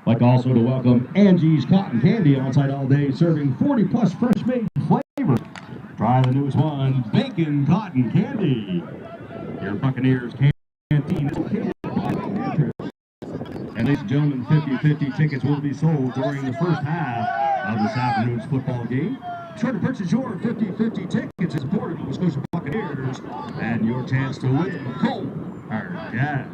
Like also to welcome Angie's Cotton Candy on site all day, serving 40+ fresh made flavors. Try the newest one, Bacon Cotton Candy. Your Bucaneers canteen is located. And ladies and gentlemen, 50-50 tickets will be sold during the first half of this afternoon's football game. Try to purchase your 50-50 tickets in support of the Scotia Bucaneers and your chance to win cold hard cash.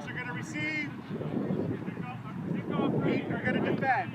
Are going to receive. Eight are going to defend.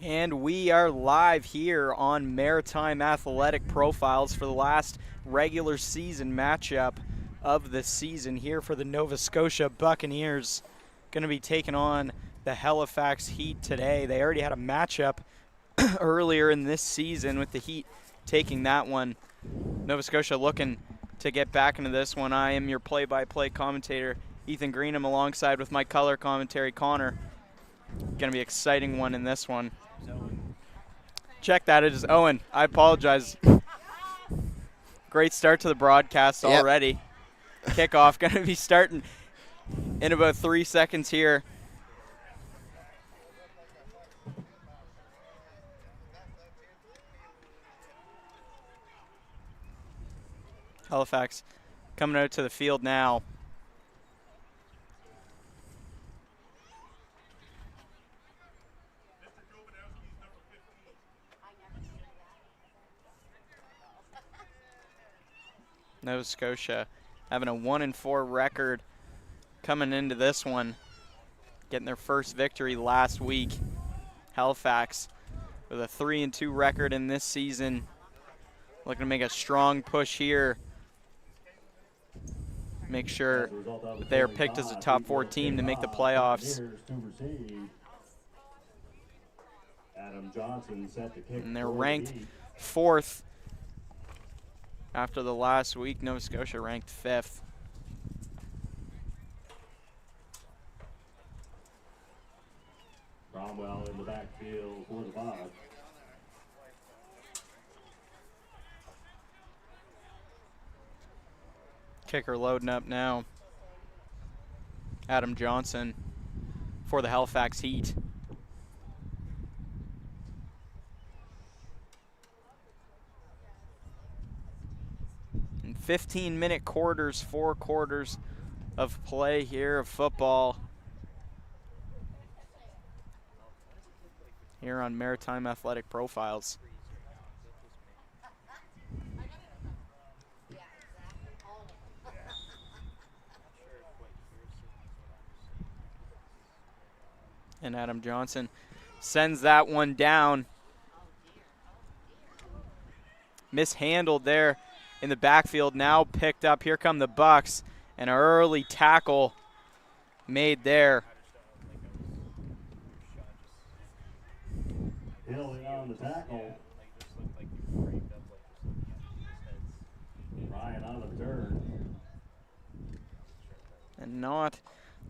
And we are live here on Maritime Athletic Profiles for the last regular season matchup of the season here for the Nova Scotia Buccaneers. Going to be taking on the Halifax Heat today. They already had a matchup earlier in this season with the Heat taking that one. Nova Scotia looking to get back into this one. I am your play-by-play commentator, Ethan Greenham, alongside with my color commentary, Connor. Going to be an exciting one in this one. Check that, it is Owen. I apologize. Great start to the broadcast already. Yep. Kickoff going to be starting in about 3 seconds here. Halifax coming out to the field now. Nova Scotia having a 1-4 record coming into this one, getting their first victory last week. Halifax with a 3-2 record in this season, looking to make a strong push here. Make sure that they are picked as a top 4 team to make the playoffs. And they're ranked 4th. After the last week, Nova Scotia ranked 5th. Cromwell in the backfield for the Bucs. Kicker loading up now. Adam Johnson for the Halifax Heat. 15-minute quarters, 4 quarters of play here of football here on Maritime Athletic Profiles. And Adam Johnson sends that one down. Mishandled there in the backfield, now picked up. Here come the Bucks, and an early tackle made there. Hilling on the tackle. Ryan on the turn. And not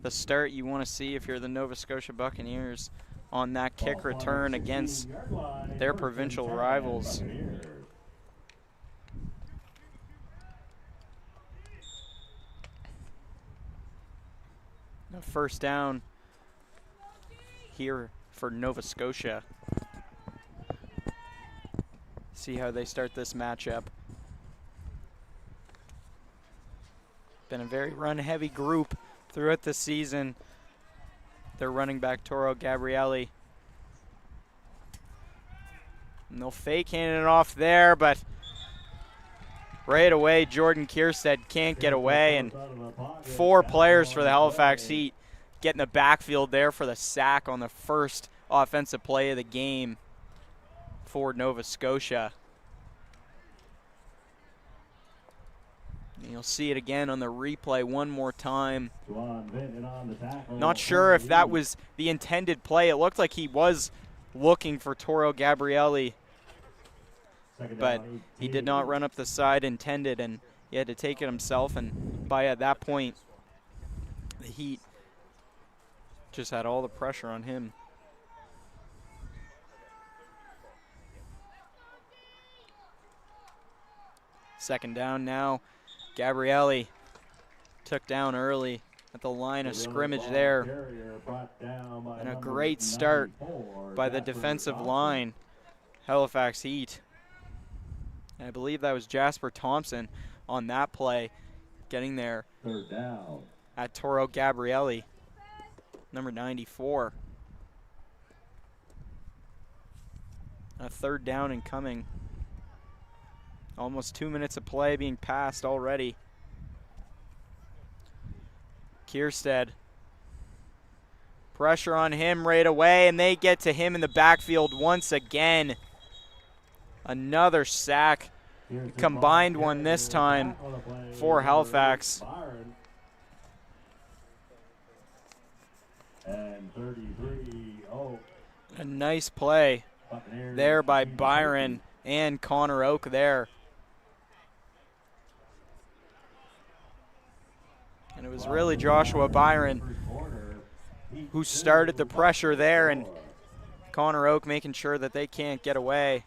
the start you want to see if you're the Nova Scotia Buccaneers on that kick return against their provincial rivals. First down here for Nova Scotia. See how they start this matchup. Been a very run-heavy group throughout the season. Their running back, Toro Gabrielli. And they'll fake handing it off there, but right away, Jordan Kierstead can't get away, and 4 players for the Halifax Heat get in the backfield there for the sack on the first offensive play of the game for Nova Scotia. And you'll see it again on the replay one more time. Not sure if that was the intended play. It looked like he was looking for Toro Gabrielli, but he did not run up the side intended, and he had to take it himself. And by at that point, the Heat just had all the pressure on him. Second down now. Gabrielli took down early at the line of scrimmage there. And a great start by the defensive line, Halifax Heat. And I believe that was Jasper Thompson on that play, getting there at Toro Gabrielli, number 94. A third down and coming. Almost 2 minutes of play being passed already. Kierstead. Pressure on him right away, and they get to him in the backfield once again. Another sack. Combined one this time for Halifax. A nice play there by Byron and Connor Oak there. And it was really Joshua Byron who started the pressure there, and Connor Oak making sure that they can't get away.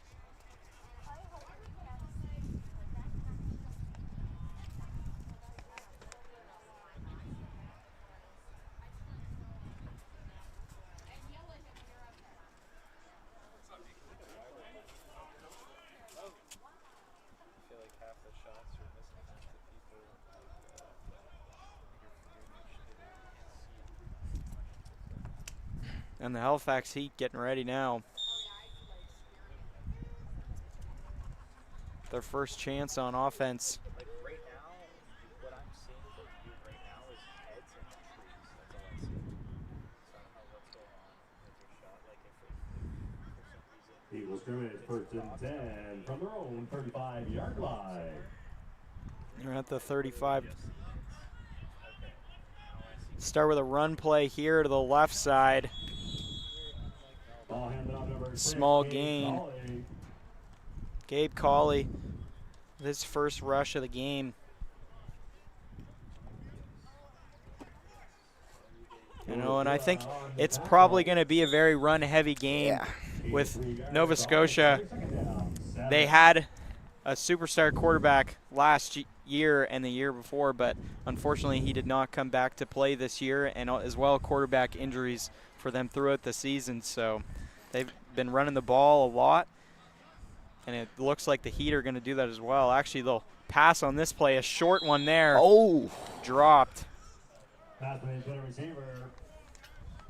And the Halifax Heat getting ready now. Their first chance on offense. Eagle scrimmage, 1st and 10 from their own 35-yard line. They're at the 35. Start with a run play here to the left side. Small gain. Gabe Cawley, his first rush of the game. You know, and I think it's probably going to be a very run-heavy game with Nova Scotia. They had a superstar quarterback last year and the year before, but unfortunately he did not come back to play this year, and as well quarterback injuries for them throughout the season. So they've been running the ball a lot, and it looks like the Heat are going to do that as well. Actually, they'll pass on this play, a short one there. Oh. Dropped. Pass plays to the receiver.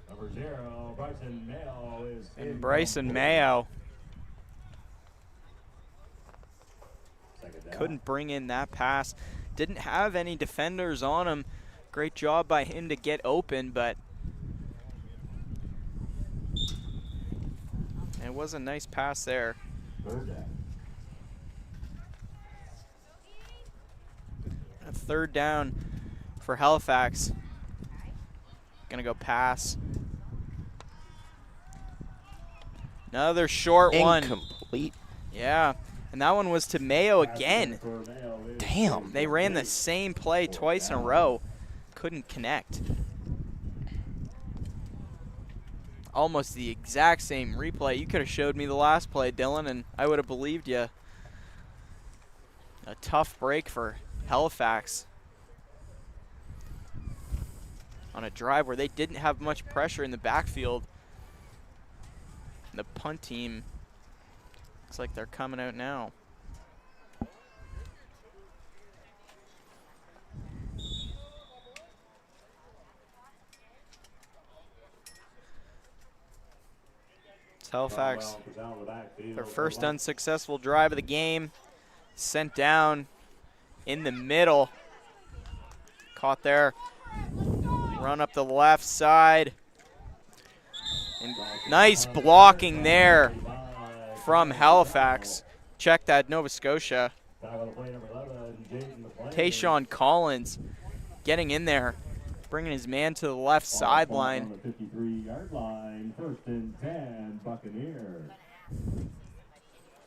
Number 0, Bryson Mayo is And Bryson Mayo couldn't bring in that pass. Didn't have any defenders on him. Great job by him to get open, but it was a nice pass there. A third down for Halifax. Gonna go pass. Another short one. Incomplete. Yeah, and that one was to Mayo again. Damn. They ran the same play twice in a row. Couldn't connect. Almost the exact same replay. You could have showed me the last play, Dylan, and I would have believed you. A tough break for Halifax on a drive where they didn't have much pressure in the backfield. The punt team looks like they're coming out now. It's Halifax, their first unsuccessful drive of the game. Sent down in the middle. Caught there. Run up the left side. And nice blocking there from Halifax. Check that, Nova Scotia. Tayshawn Collins getting in there, bringing his man to the left sideline. 53-yard line, 1st and 10, Buccaneers.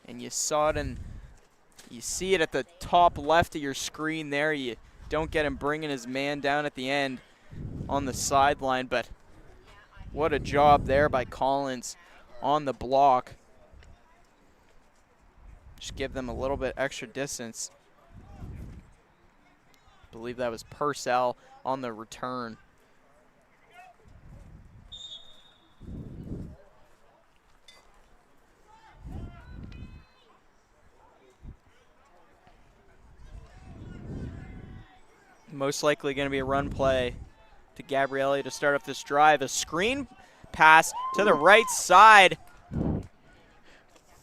And you saw it, and you see it at the top left of your screen there. You don't get him bringing his man down at the end on the sideline, but what a job there by Collins on the block. Just give them a little bit extra distance. I believe that was Purcell on the return. Most likely going to be a run play to Gabrielli to start off this drive. A screen pass to the right side.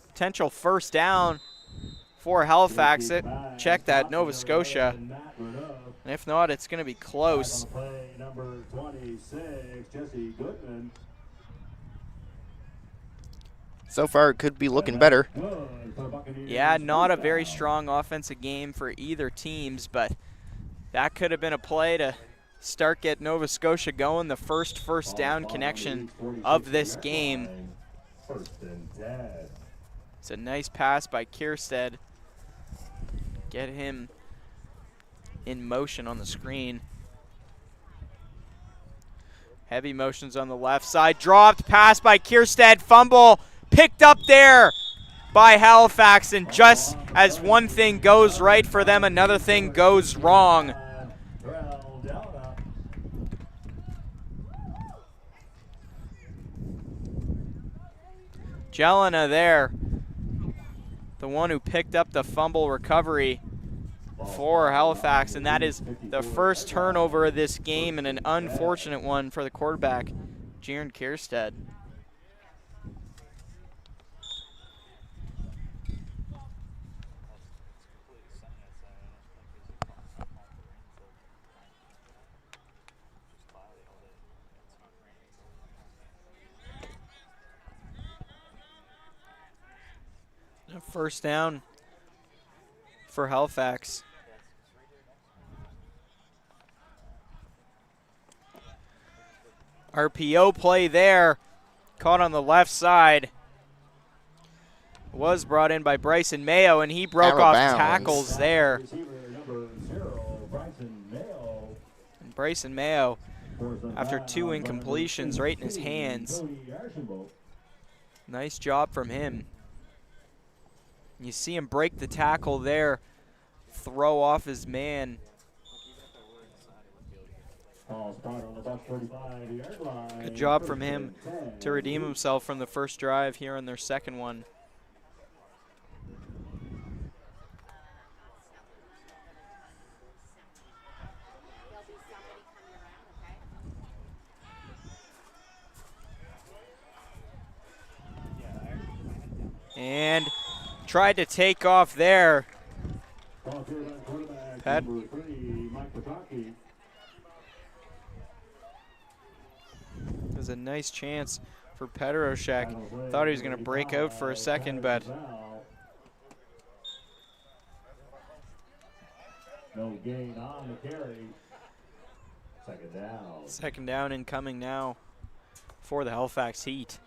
Potential first down for Halifax. Check that, Nova Scotia. And if not, it's going to be close. Number 26, Jesse Goodman. So far, it could be looking better. Yeah, not a very strong offensive game for either teams, but that could have been a play to start get Nova Scotia going. The first down connection of this game. It's a nice pass by Kierstead. Get him in motion on the screen. Heavy motions on the left side. Dropped, pass by Kierstead. Fumble picked up there by Halifax. And just as one thing goes right for them, another thing goes wrong. Jelena there, the one who picked up the fumble recovery for Halifax, and that is the first turnover of this game and an unfortunate one for the quarterback, Jaron Kierstead. First down for Halifax. RPO play there, caught on the left side. Was brought in by Bryson Mayo, and he broke off tackles there. And Bryson Mayo, after 2 incompletions right in his hands. Nice job from him. You see him break the tackle there, throw off his man. Good job from him to redeem himself from the first drive here on their second one. And tried to take off there. Pet. It was a nice chance for Petroshek. Thought he was going to break out for a second, but no gain on the carry. Second down. Second down incoming now for the Halifax Heat.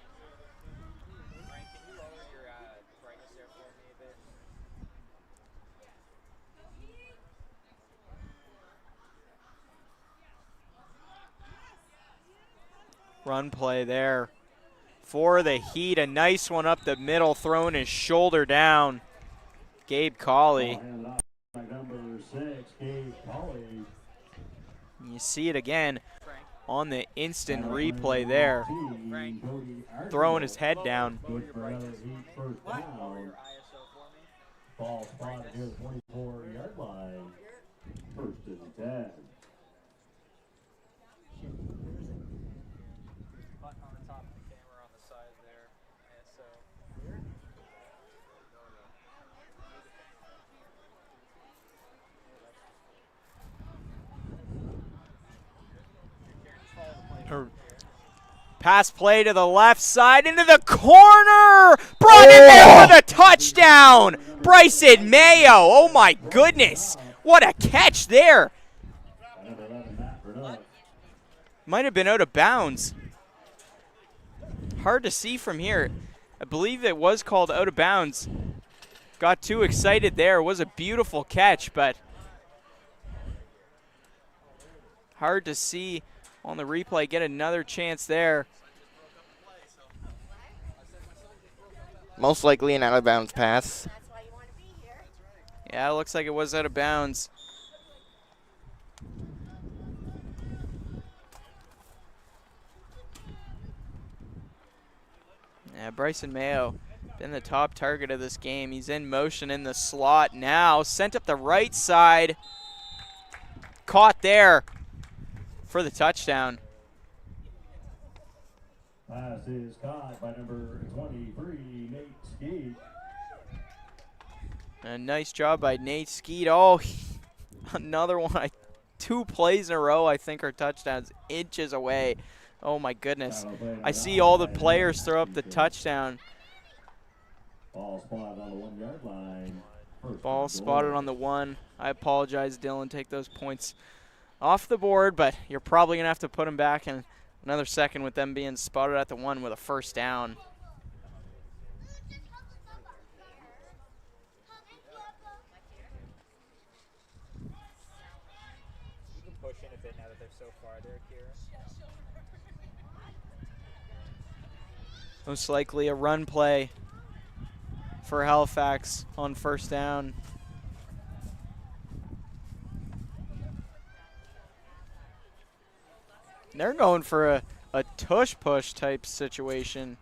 Run play there for the Heat. A nice one up the middle, throwing his shoulder down. Gabe Colley. You see it again on the instant replay there. Throwing his head down. Ball spotted near the 24-yard line. First and 10. Pass play to the left side, into the corner! Brought in there for the touchdown! Bryson Mayo, oh my goodness! What a catch there! Might have been out of bounds. Hard to see from here. I believe it was called out of bounds. Got too excited there. It was a beautiful catch, but hard to see on the replay. Get another chance there. Most likely an out of bounds pass. Yeah, it looks like it was out of bounds. Yeah, Bryson Mayo been the top target of this game. He's in motion in the slot now. Sent up the right side. Caught there for the touchdown. Pass is caught by number 23, Nate Skeet. A nice job by Nate Skeet. Oh, another one. 2 plays in a row, I think, are touchdowns, inches away. Oh, my goodness. I see all the players throw up the touchdown. Ball spotted on the 1-yard line. Ball spotted on the 1. I apologize, Dylan. Take those points off the board, but you're probably going to have to put them back in another second with them being spotted at the 1 with a first down. You can push in a bit now that they're so far there, Kira. Most likely a run play for Halifax on first down. They're going for a tush push type situation.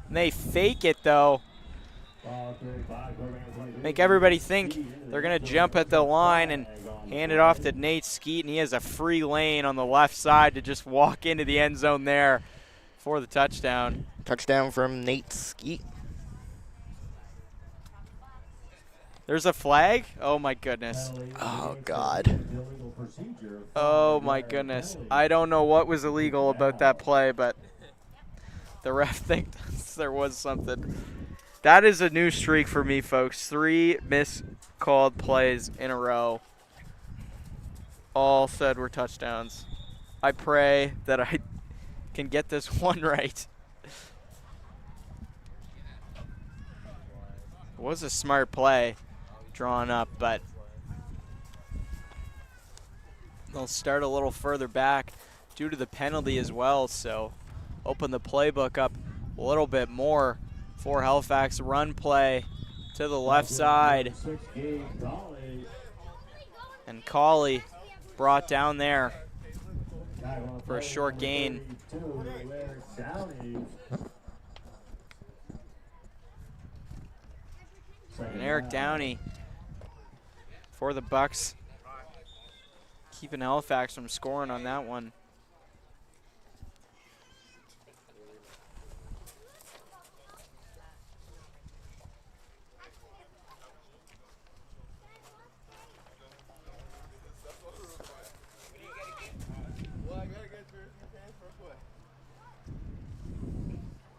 And they fake it though. Make everybody think they're going to jump at the line and hand it off to Nate Skeet, and he has a free lane on the left side to just walk into the end zone there for the touchdown. Touchdown from Nate Skeet. There's a flag? Oh my goodness. Oh God. Oh my goodness. I don't know what was illegal about that play, but the ref thinks there was something. That is a new streak for me, folks. 3 miscalled plays in a row. All said were touchdowns. I pray that I can get this one right. It was a smart play drawn up, but they'll start a little further back due to the penalty as well, so open the playbook up a little bit more for Halifax. Run play to the left side, and Colley brought down there for a short gain. And Eric Downey for the Bucks, keeping Halifax from scoring on that one.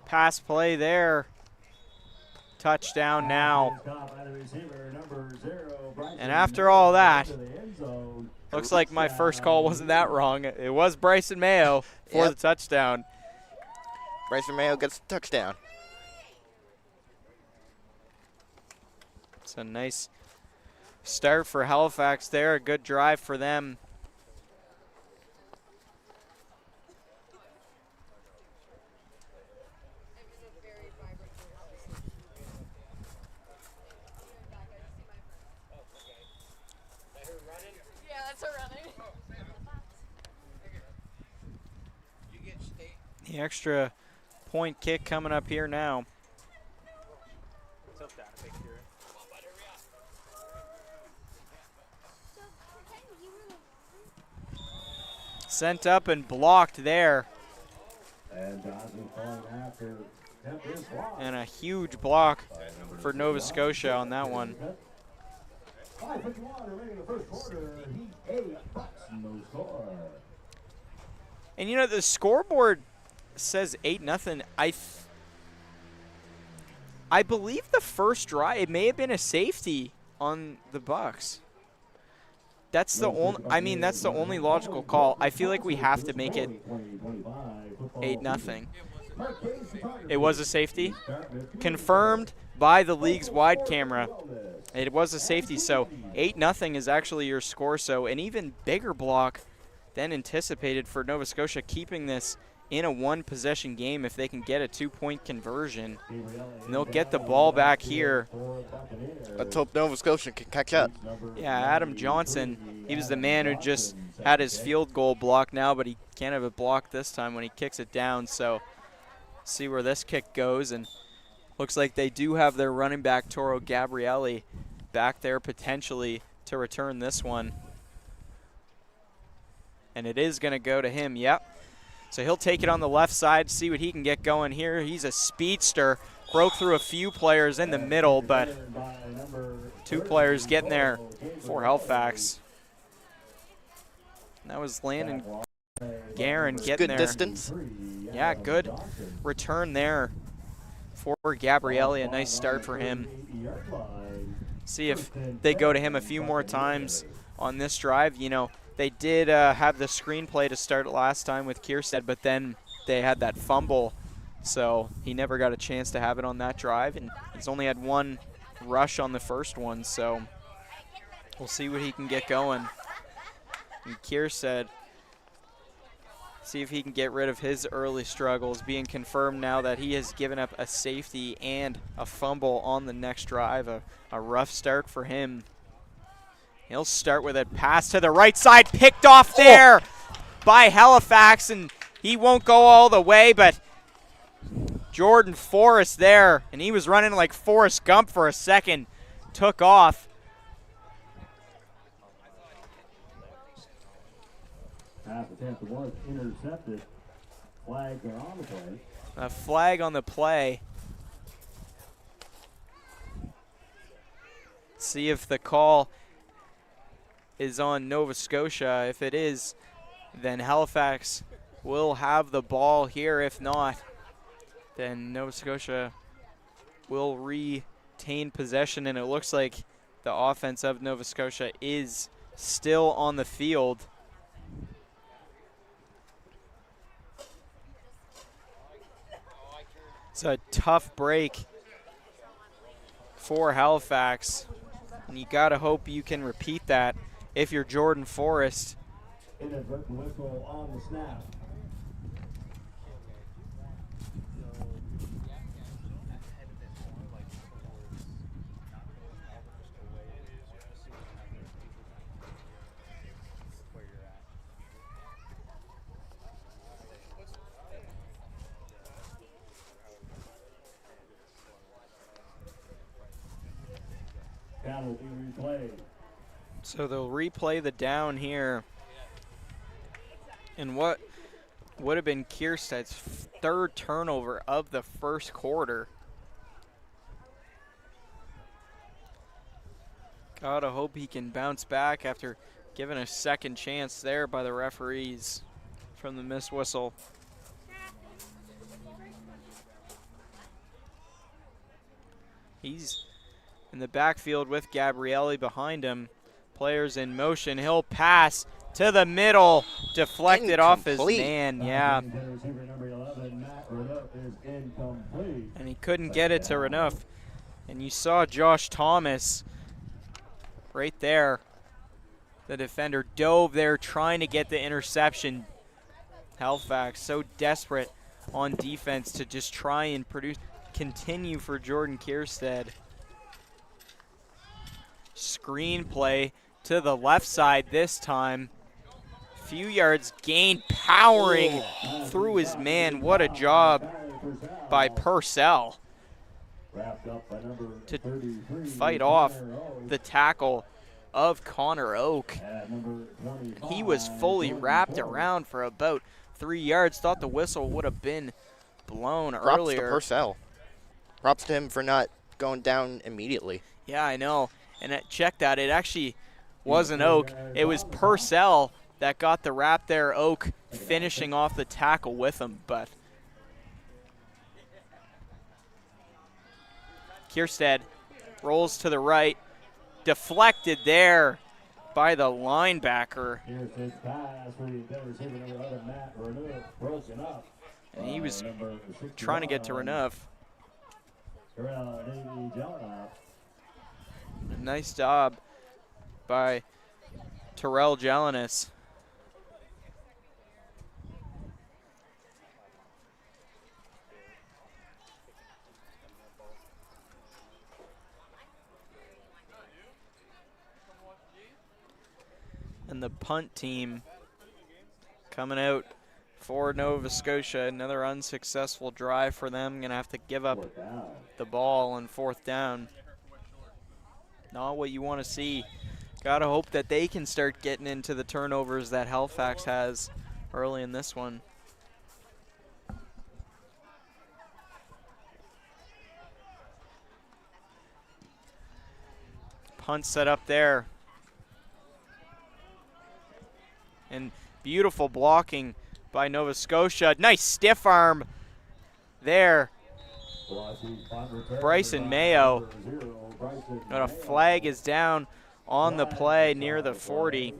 Pass play there. Touchdown now. And after all that, looks like my first call wasn't that wrong. It was Bryson Mayo for the touchdown. Bryson Mayo gets the touchdown. It's a nice start for Halifax there. A good drive for them. The extra point kick coming up here now. Sent up and blocked there. And a huge block for Nova Scotia on that one. And you know, the scoreboard says 8-0. I believe the first drive, it may have been a safety on the Bucks. That's the only, that's the only logical call. I feel like we have to make it 8-0. It was a safety. Confirmed by the league's wide camera. It was a safety, so 8-0 is actually your score. So an even bigger block than anticipated for Nova Scotia, keeping this in a one-possession game if they can get a 2-point conversion. And they'll get the ball back here. Let's hope Nova Scotia can catch up. Yeah, Adam Johnson, he was the man who just had his field goal blocked now, but he can't have it blocked this time when he kicks it down. So see where this kick goes. And looks like they do have their running back, Toro Gabrielli, back there potentially to return this one. And it is going to go to him, yep. So he'll take it on the left side, see what he can get going here. He's a speedster, broke through a few players in the middle, but two players getting there for Halifax. And that was Landon Guerin getting there. Good distance. Yeah, good return there for Gabrielli. A nice start for him. See if they go to him a few more times on this drive. You know, they did have the screenplay to start last time with Kierstead, but then they had that fumble, so he never got a chance to have it on that drive, and he's only had one rush on the first one, so we'll see what he can get going. And Kierstead, see if he can get rid of his early struggles, being confirmed now that he has given up a safety and a fumble on the next drive. A rough start for him. He'll start with a pass to the right side, picked off there by Halifax, and he won't go all the way, but Jordan Forrest there, and he was running like Forrest Gump for a second, took off. Pass attempt was intercepted. Flags are on the play. A flag on the play. See if the call is on Nova Scotia. If it is, then Halifax will have the ball here. If not, then Nova Scotia will retain possession, and it looks like the offense of Nova Scotia is still on the field. It's a tough break for Halifax, and you gotta hope you can repeat that if you're Jordan Forrest. Inadvertent whistle on the snap. Down will be replayed. So they'll replay the down here. And what would have been Kiersted's third turnover of the first quarter. Gotta hope he can bounce back after given a second chance there by the referees from the missed whistle. He's in the backfield with Gabrielli behind him. Players in motion. He'll pass to the middle. Deflected off his man. Yeah. And he couldn't get it to Renouf. And you saw Josh Thomas right there. The defender dove there trying to get the interception. Halifax so desperate on defense to just try and continue for Jordan Kierstead. Screen play to the left side this time. Few yards gained, powering through his man. What a job by Purcell to fight off the tackle of Connor Oak. He was fully wrapped around for about 3 yards. Thought the whistle would have been blown earlier. Props to Purcell. Props to him for not going down immediately. Yeah, I know. And check that. It actually wasn't Oak. It was Purcell that got the wrap there. Oak finishing off the tackle with him. But Kierstead rolls to the right. Deflected there by the linebacker. And he was trying to get to Renouf. Nice job by Terrell Jelinas. And the punt team coming out for Nova Scotia. Another unsuccessful drive for them. Gonna have to give up the ball on 4th down. Not what you want to see. Gotta hope that they can start getting into the turnovers that Halifax has early in this one. Punt set up there. And beautiful blocking by Nova Scotia. Nice stiff arm there. Bryson Mayo. But a flag is down on the play near the 40.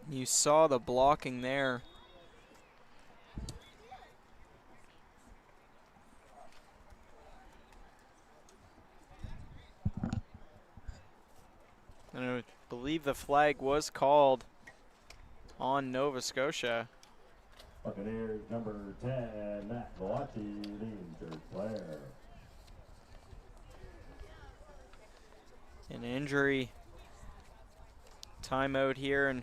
You saw the blocking there. And I believe the flag was called on Nova Scotia. Buccaneers number 10, Matt Galati, the injured player. An injury timeout here, and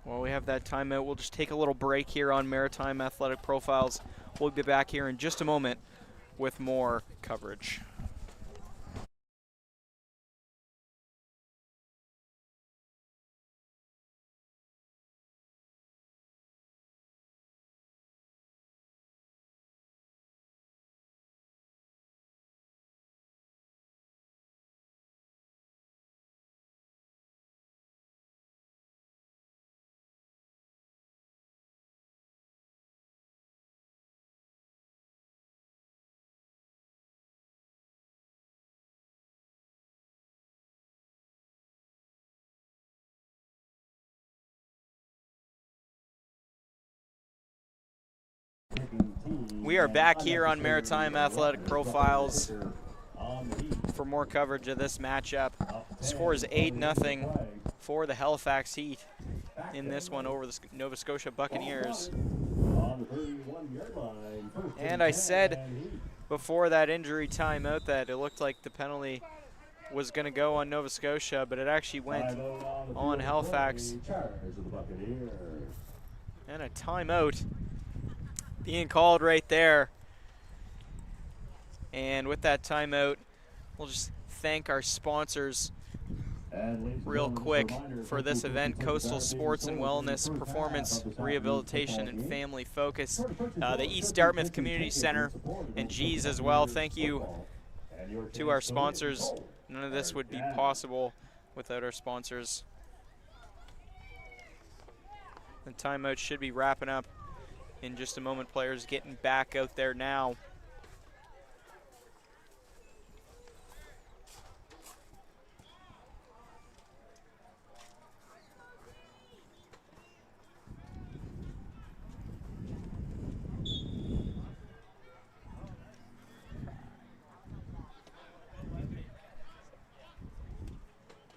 while we have that timeout, we'll just take a little break here on Maritime Athletic Profiles. We'll be back here in just a moment with more coverage. We are back here on Maritime Athletic Profiles for more coverage of this matchup. The score is 8-0 for the Halifax Heat in this one over the Nova Scotia Buccaneers. And I said before that injury timeout that it looked like the penalty was going to go on Nova Scotia, but it actually went on Halifax. And a timeout being called right there. And with that timeout, we'll just thank our sponsors real quick for this event: Coastal Sports and Wellness, Performance, Rehabilitation, and Family Focus, the East Dartmouth Community Center, and G's as well. Thank you to our sponsors. None of this would be possible without our sponsors. The timeout should be wrapping up in just a moment. Players getting back out there now.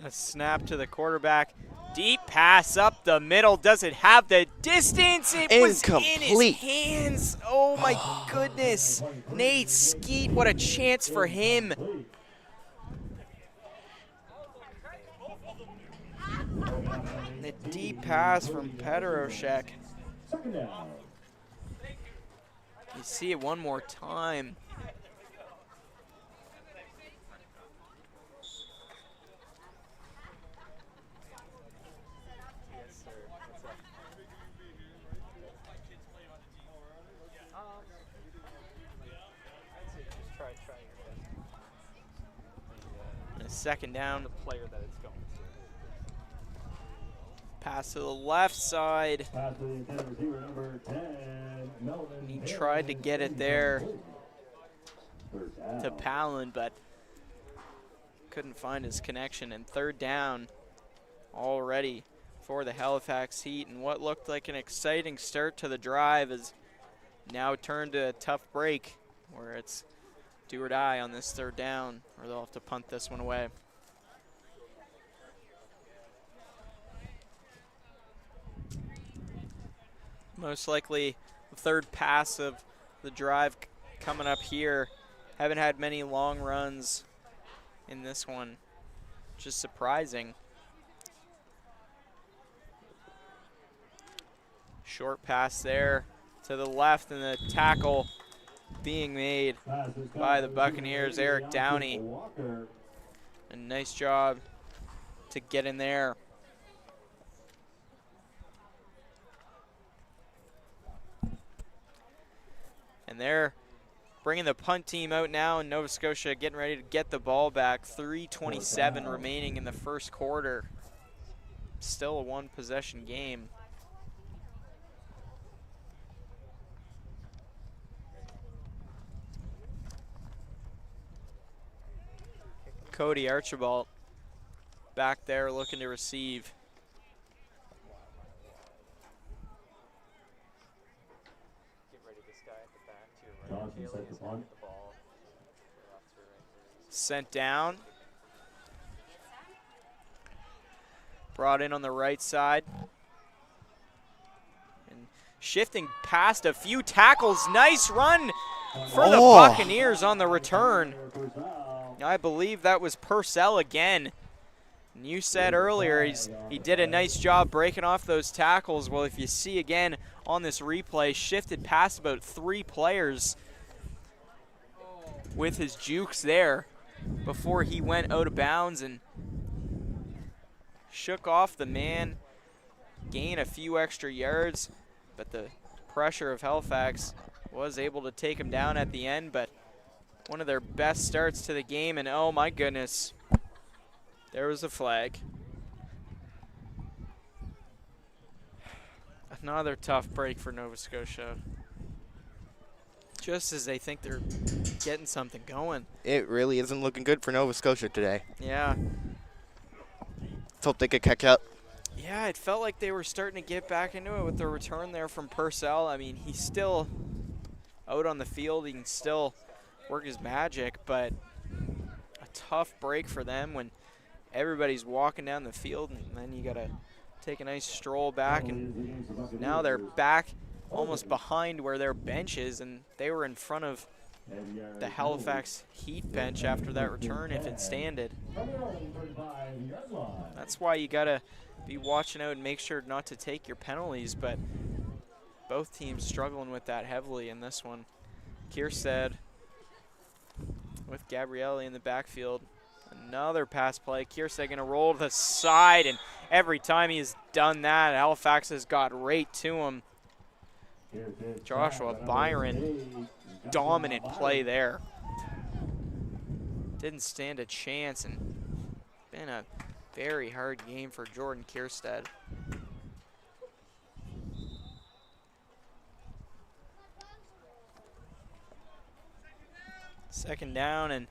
A snap to the quarterback. Deep pass up the middle. Does it have the distance? It was in his hands. Oh my goodness. Nate Skeet, what a chance for him. The deep pass from Petroshek. You see it one more time. Second down. The player that it's going to. Pass to the left side. He tried to get it there to Palin, but couldn't find his connection. And third down already for the Halifax Heat. And what looked like an exciting start to the drive is now turned to a tough break where it's do or die on this third down, or they'll have to punt this one away. Most likely the third pass of the drive coming up here. Haven't had many long runs in this one, which is surprising. Short pass there to the left, and the tackle being made by the Buccaneers, Eric Downey. A nice job to get in there. And they're bringing the punt team out now, and Nova Scotia getting ready to get the ball back. 3:27 remaining in the first quarter. Still a one-possession game. Cody Archibald back there looking to receive. Get ready, this guy at the back to your right. Haley is going to get the ball. Sent down. Brought in on the right side. And shifting past a few tackles. Nice run for the Buccaneers on the return. I believe that was Purcell again. And you said earlier he did a nice job breaking off those tackles. Well, if you see again on this replay, shifted past about 3 players with his jukes there before he went out of bounds and shook off the man, gained a few extra yards, but the pressure of Halifax was able to take him down at the end. But one of their best starts to the game, and oh my goodness, there was a flag. Another tough break for Nova Scotia. Just as they think they're getting something going. It really isn't looking good for Nova Scotia today. Yeah. Let's hope they could catch up. Yeah, it felt like they were starting to get back into it with the return there from Purcell. I mean, he's still out on the field. He can still work his magic, but a tough break for them when everybody's walking down the field, and then you got to take a nice stroll back, and now they're back almost behind where their bench is, and they were in front of the Halifax Heat bench after that return if it standed. That's why you got to be watching out and make sure not to take your penalties, but both teams struggling with that heavily in this one. Kierstead with Gabrielli in the backfield. Another pass play. Kierstead going to roll to the side, and every time he's done that, Halifax has got right to him. Joshua Byron, dominant play there. Didn't stand a chance, and been a very hard game for Jordan Kierstead. Second down, and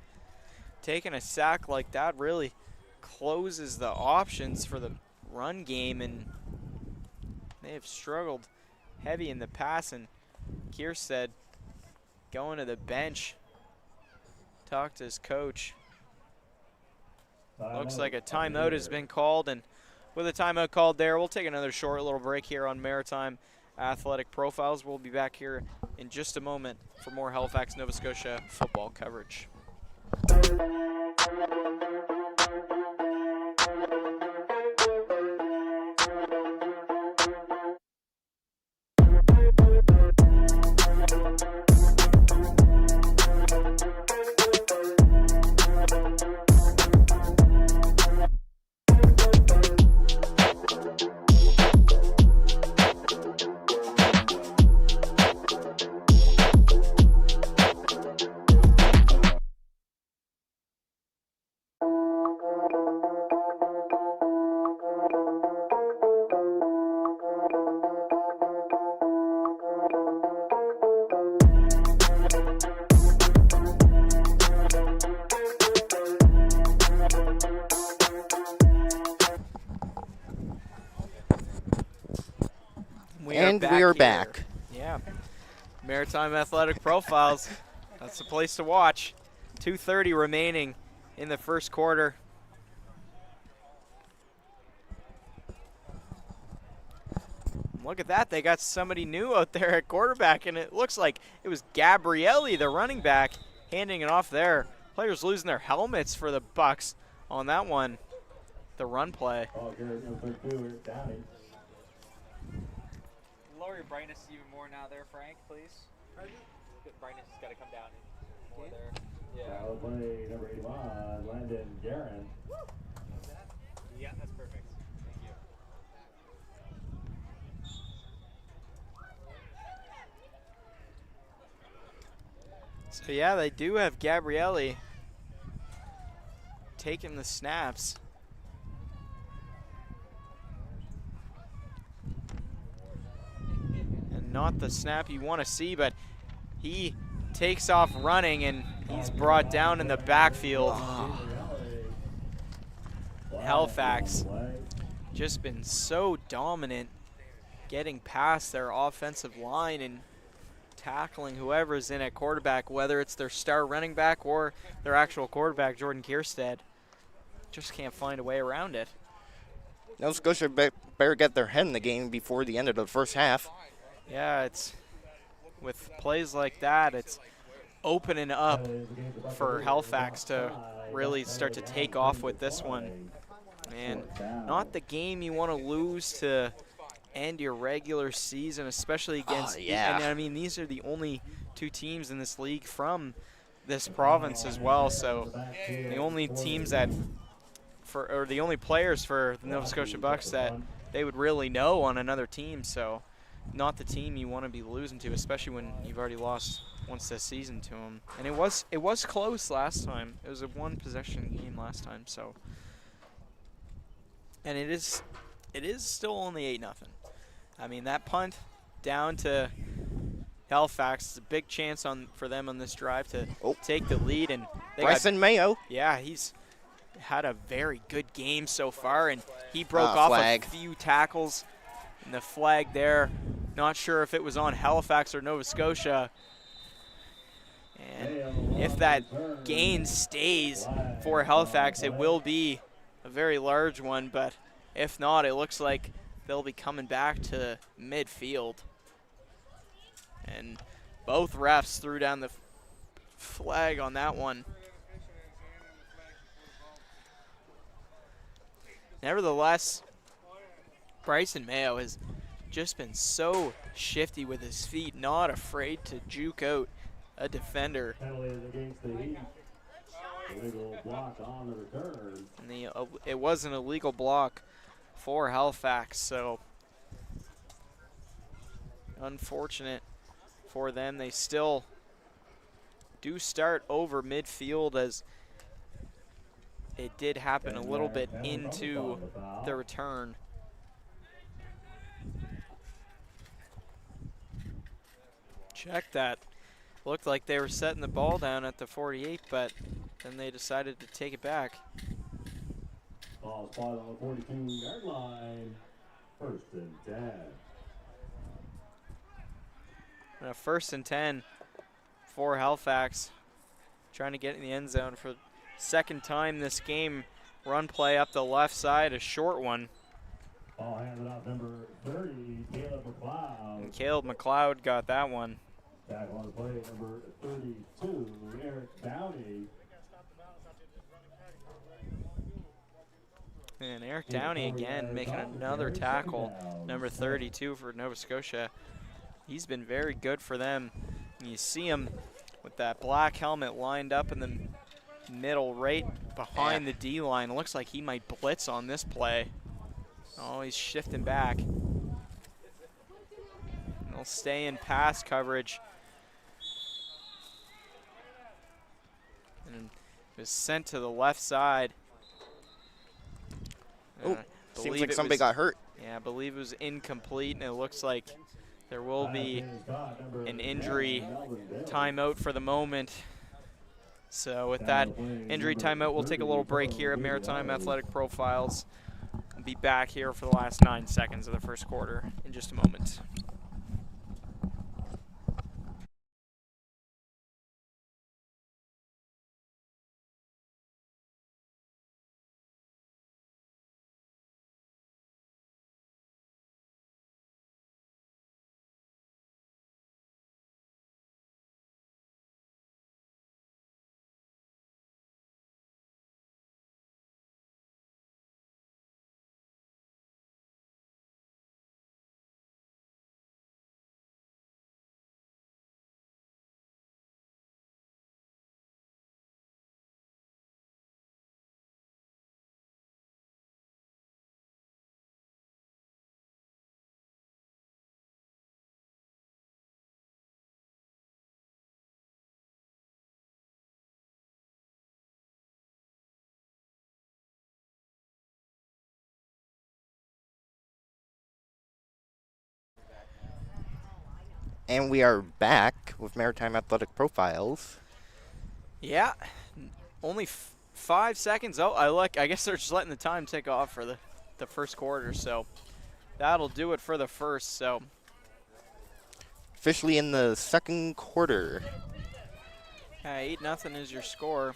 taking a sack like that really closes the options for the run game, and they have struggled heavy in the pass. And Kierstead going to the bench, talked to his coach. Looks like a timeout has been called, and with a timeout called there, we'll take another short little break here on Maritime Athletic Profiles. We'll be back here in just a moment for more Halifax, Nova Scotia football coverage. We are back. Yeah. Maritime Athletic Profiles. That's the place to watch. 2:30 remaining in the first quarter. Look at that. They got somebody new out there at quarterback, and it looks like it was Gabrielli, the running back, handing it off there. Players losing their helmets for the Bucks on that one. The run play. Lower your brightness even more now there, Frank, please. The brightness has got to come down more there. Yeah. Play number 81, Landon Guerin. Yeah, that's perfect. Thank you. So yeah, they do have Gabrielli taking the snaps. And not the snap you want to see, but he takes off running and he's brought down in the backfield. Halifax just been so dominant getting past their offensive line and tackling whoever's in at quarterback, whether it's their star running back or their actual quarterback, Jordan Kierstead. Just can't find a way around it. Nova Scotia better get their head in the game before the end of the first half. Yeah, it's with plays like that, it's opening up for Halifax to really start to take off with this one. And not the game you want to lose to end your regular season, especially against, and I mean, these are the only two teams in this league from this province as well, so the only teams that, or the only players for the Nova Scotia Bucks that they would really know on another team, so not the team you want to be losing to, especially when you've already lost once this season to them. And it was close last time. It was a one-possession game last time, so. And it is still only 8-0. I mean, that punt down to Halifax is a big chance for them on this drive to take the lead. And Bryson Mayo. Yeah, he's had a very good game so far, and he broke off a few tackles. And the flag there, not sure if it was on Halifax or Nova Scotia. And if that gain stays for Halifax, it will be a very large one, but if not, it looks like they'll be coming back to midfield. And both refs threw down the flag on that one. Nevertheless, Bryson Mayo has just been so shifty with his feet, not afraid to juke out a defender. Illegal block on the return. And it was an illegal block for Halifax, so unfortunate for them. They still do start over midfield, as it did happen a little bit into the return. Check that. Looked like they were setting the ball down at the 48, but then they decided to take it back. Ball spotted on the 42-yard line. 1st and 10. And a 1st and 10 for Halifax. Trying to get in the end zone for the second time this game. Run play up the left side, a short one. Ball handed off number 30, Caleb McLeod. And Caleb McLeod got that one. Back on the play, number 32, Eric Downey. And Eric Downey again making another tackle, number 32 for Nova Scotia. He's been very good for them. And you see him with that black helmet lined up in the middle right behind the D-line. It looks like he might blitz on this play. Oh, he's shifting back. They'll stay in pass coverage. And it was sent to the left side. Oh, seems like somebody got hurt. Yeah, I believe it was incomplete, and it looks like there will be an injury timeout for the moment. So with that injury timeout, we'll take a little break here at Maritime Athletic Profiles. We'll be back here for the last 9 seconds of the first quarter in just a moment. And we are back with Maritime Athletic Profiles. Yeah, only 5 seconds. Oh, I guess they're just letting the time tick off for the first quarter, so that'll do it for the first. So Officially in the second quarter. 8-0 is your score.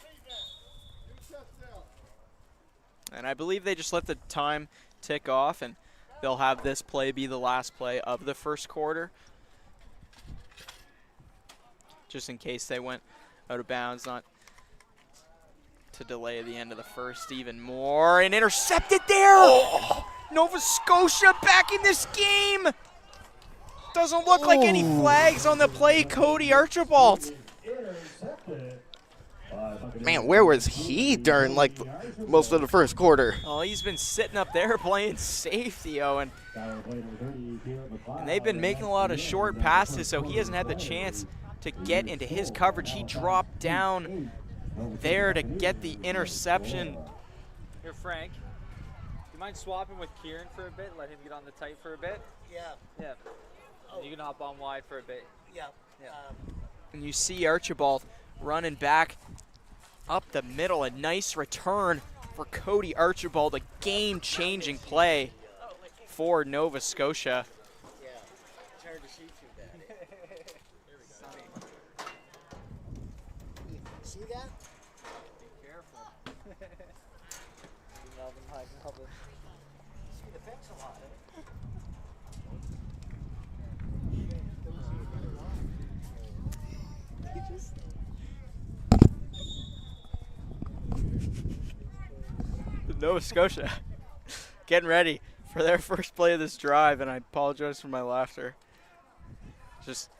And I believe they just let the time tick off, and they'll have this play be the last play of the first quarter, just in case they went out of bounds, not to delay the end of the first even more. And intercepted there! Oh. Nova Scotia back in this game! Doesn't look like any flags on the play, Cody Archibald. Man, where was he during like most of the first quarter? Oh, he's been sitting up there playing safety, Owen. And they've been making a lot of short passes, so he hasn't had the chance to get into his coverage. He dropped down there to get the interception. Here, Frank, do you mind swapping with Kieran for a bit? Let him get on the tight for a bit? Yeah. Yeah. Oh. You can hop on wide for a bit. Yeah. Yeah. And you see Archibald running back up the middle. A nice return for Cody Archibald, a game-changing play for Nova Scotia. Yeah. It's hard to see through that. There we go. See that? Be careful. Melvin, hi, Melvin. See the fence a lot. Nova Scotia getting ready for their first play of this drive, and I apologize for my laughter. Just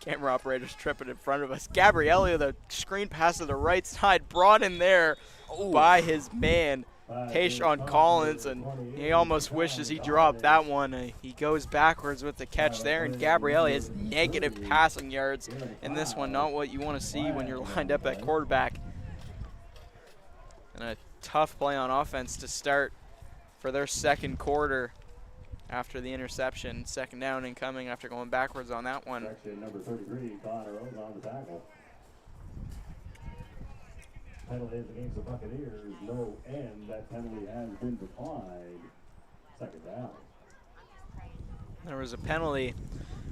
camera operators tripping in front of us. Gabrielli, the screen pass to the right side, brought in there by his man, Tayshawn Collins, and he almost wishes he dropped that one. He goes backwards with the catch there, and Gabrielli has negative passing yards in this one, not what you want to see when you're lined up at quarterback. And a tough play on offense to start for their second quarter. after the interception. Second down incoming after going backwards on that one. Section number 33, Connor Rose on the tackle. Penalties against the Buccaneers, no end. That penalty has been declined. Second down. There was a penalty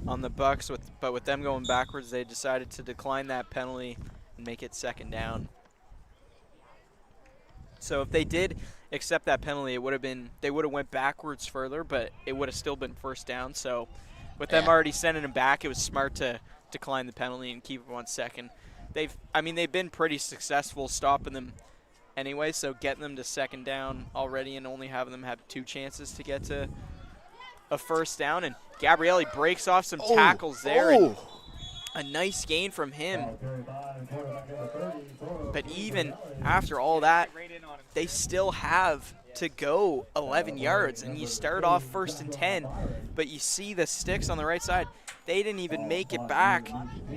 on the Bucks, but with them going backwards, they decided to decline that penalty and make it second down. So if they did accept that penalty, they would have went backwards further, but it would have still been first down. So with them already sending him back, it was smart to decline the penalty and keep him on second. They've been pretty successful stopping them anyway, so getting them to second down already and only having them have 2 chances to get to a first down. And Gabrielli breaks off some tackles there. And a nice gain from him. But even after all that, they still have to go 11 yards. And you start off 1st and 10, but you see the sticks on the right side. They didn't even make it back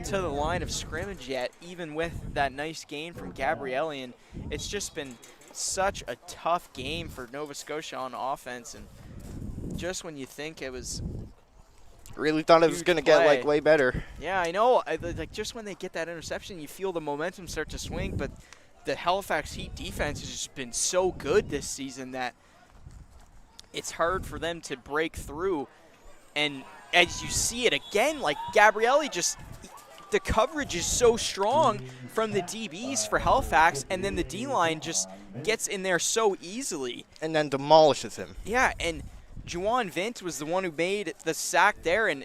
to the line of scrimmage yet, even with that nice gain from Gabrielli. And it's just been such a tough game for Nova Scotia on offense. And just when you think it was really thought it was going to get like way better. Yeah, I know. Like just when they get that interception, you feel the momentum start to swing. But the Halifax Heat defense has just been so good this season that it's hard for them to break through. And as you see it again, like Gabrielli the coverage is so strong from the DBs for Halifax, and then the D-line just gets in there so easily. And then demolishes him. Yeah, and Juwan Vint was the one who made the sack there, and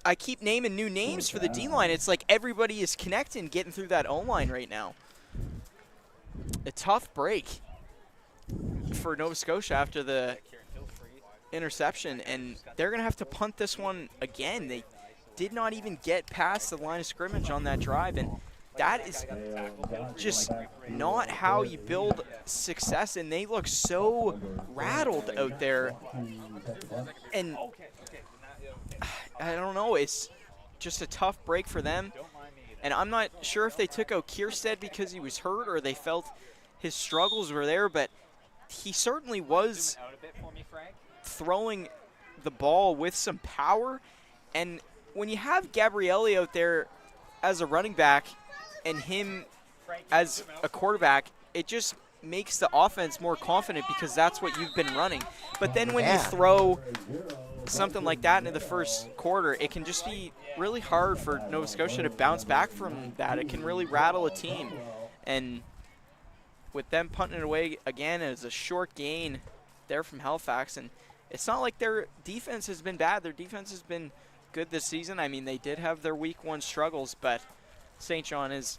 I keep naming new names for the D-line. It's like everybody is connecting, getting through that O-line right now. A tough break for Nova Scotia after the interception, and they're going to have to punt this one again. They did not even get past the line of scrimmage on that drive, and that is just not how you build success, and they look so rattled out there. And I don't know, it's just a tough break for them. And I'm not sure if they took out Kierstead because he was hurt or they felt his struggles were there, but he certainly was throwing the ball with some power. And when you have Gabrielli out there as a running back and him as a quarterback, it just makes the offense more confident because that's what you've been running. But then when you throw something like that into the first quarter, it can just be really hard for Nova Scotia to bounce back from that. It can really rattle a team. And with them punting it away again, it was a short gain there from Halifax. And it's not like their defense has been bad. Their defense has been good this season. I mean, they did have their week 1 struggles, but St. John is